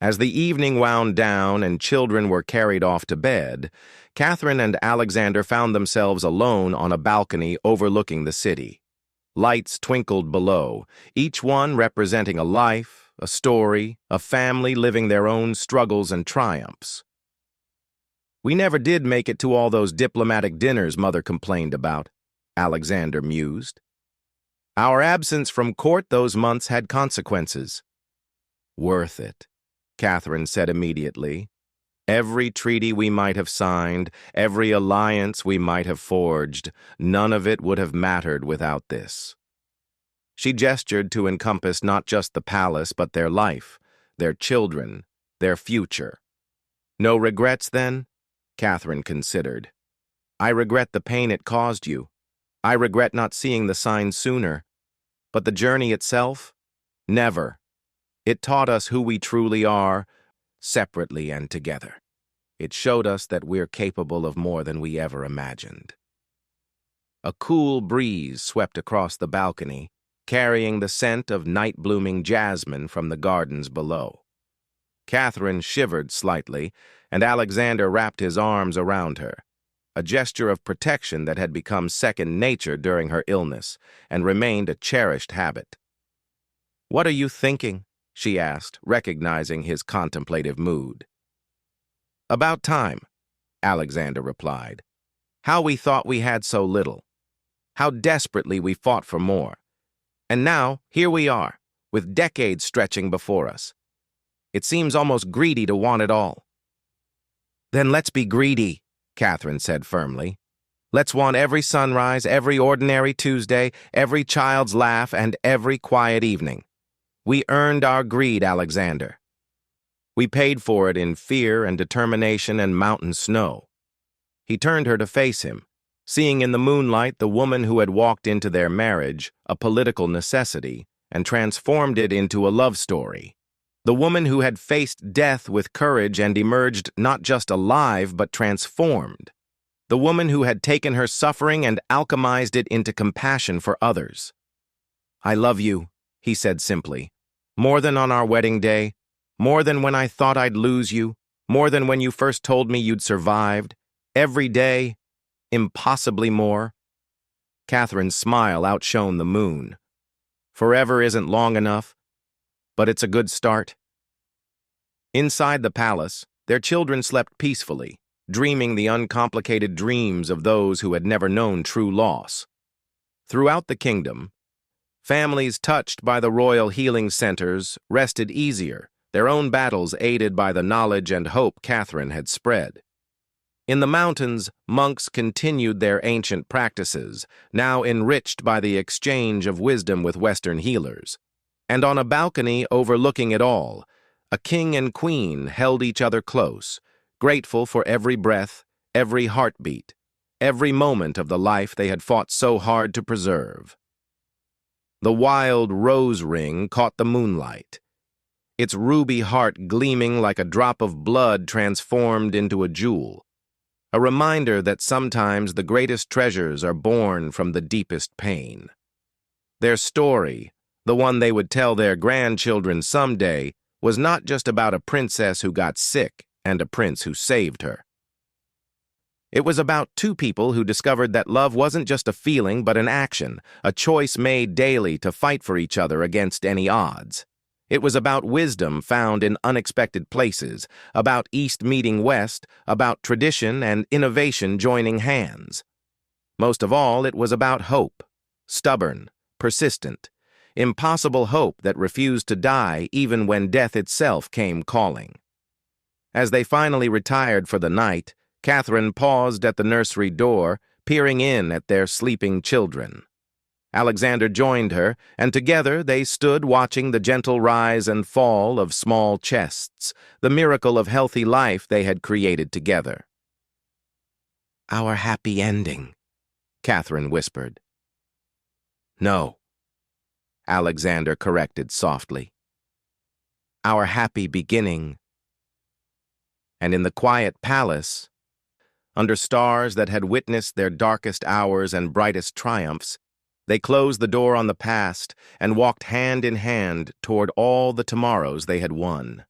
As the evening wound down and children were carried off to bed, Catherine and Alexander found themselves alone on a balcony overlooking the city. Lights twinkled below, each one representing a life, a story, a family living their own struggles and triumphs. We never did make it to all those diplomatic dinners Mother complained about, Alexander mused. Our absence from court those months had consequences. Worth it, Catherine said immediately. Every treaty we might have signed, every alliance we might have forged, none of it would have mattered without this. She gestured to encompass not just the palace, but their life, their children, their future. No regrets, then? Catherine considered. I regret the pain it caused you. I regret not seeing the signs sooner. But the journey itself? Never. It taught us who we truly are, separately and together. It showed us that we're capable of more than we ever imagined. A cool breeze swept across the balcony, carrying the scent of night-blooming jasmine from the gardens below. Catherine shivered slightly, and Alexander wrapped his arms around her, a gesture of protection that had become second nature during her illness and remained a cherished habit. "What are you thinking?" she asked, recognizing his contemplative mood. "About time," Alexander replied. "How we thought we had so little. How desperately we fought for more. And now, here we are, with decades stretching before us. It seems almost greedy to want it all." "Then let's be greedy," Catherine said firmly. "Let's want every sunrise, every ordinary Tuesday, every child's laugh, and every quiet evening. We earned our greed, Alexander. We paid for it in fear and determination and mountain snow." He turned her to face him, seeing in the moonlight the woman who had walked into their marriage, a political necessity, and transformed it into a love story. The woman who had faced death with courage and emerged not just alive but transformed. The woman who had taken her suffering and alchemized it into compassion for others. "I love you," he said simply. "More than on our wedding day, more than when I thought I'd lose you, more than when you first told me you'd survived. Every day, impossibly more." Catherine's smile outshone the moon. "Forever isn't long enough, but it's a good start." Inside the palace, their children slept peacefully, dreaming the uncomplicated dreams of those who had never known true loss. Throughout the kingdom, families touched by the royal healing centers rested easier, their own battles aided by the knowledge and hope Catherine had spread. In the mountains, monks continued their ancient practices, now enriched by the exchange of wisdom with Western healers. And on a balcony overlooking it all, a king and queen held each other close, grateful for every breath, every heartbeat, every moment of the life they had fought so hard to preserve. The wild rose ring caught the moonlight, its ruby heart gleaming like a drop of blood transformed into a jewel, a reminder that sometimes the greatest treasures are born from the deepest pain. Their story, the one they would tell their grandchildren someday, was not just about a princess who got sick and a prince who saved her. It was about two people who discovered that love wasn't just a feeling but an action, a choice made daily to fight for each other against any odds. It was about wisdom found in unexpected places, about East meeting West, about tradition and innovation joining hands. Most of all, it was about hope, stubborn, persistent, impossible hope that refused to die even when death itself came calling. As they finally retired for the night, Catherine paused at the nursery door, peering in at their sleeping children. Alexander joined her, and together they stood watching the gentle rise and fall of small chests, the miracle of healthy life they had created together. "Our happy ending," Catherine whispered. "No," Alexander corrected softly. "Our happy beginning." And in the quiet palace, under stars that had witnessed their darkest hours and brightest triumphs, they closed the door on the past and walked hand in hand toward all the tomorrows they had won.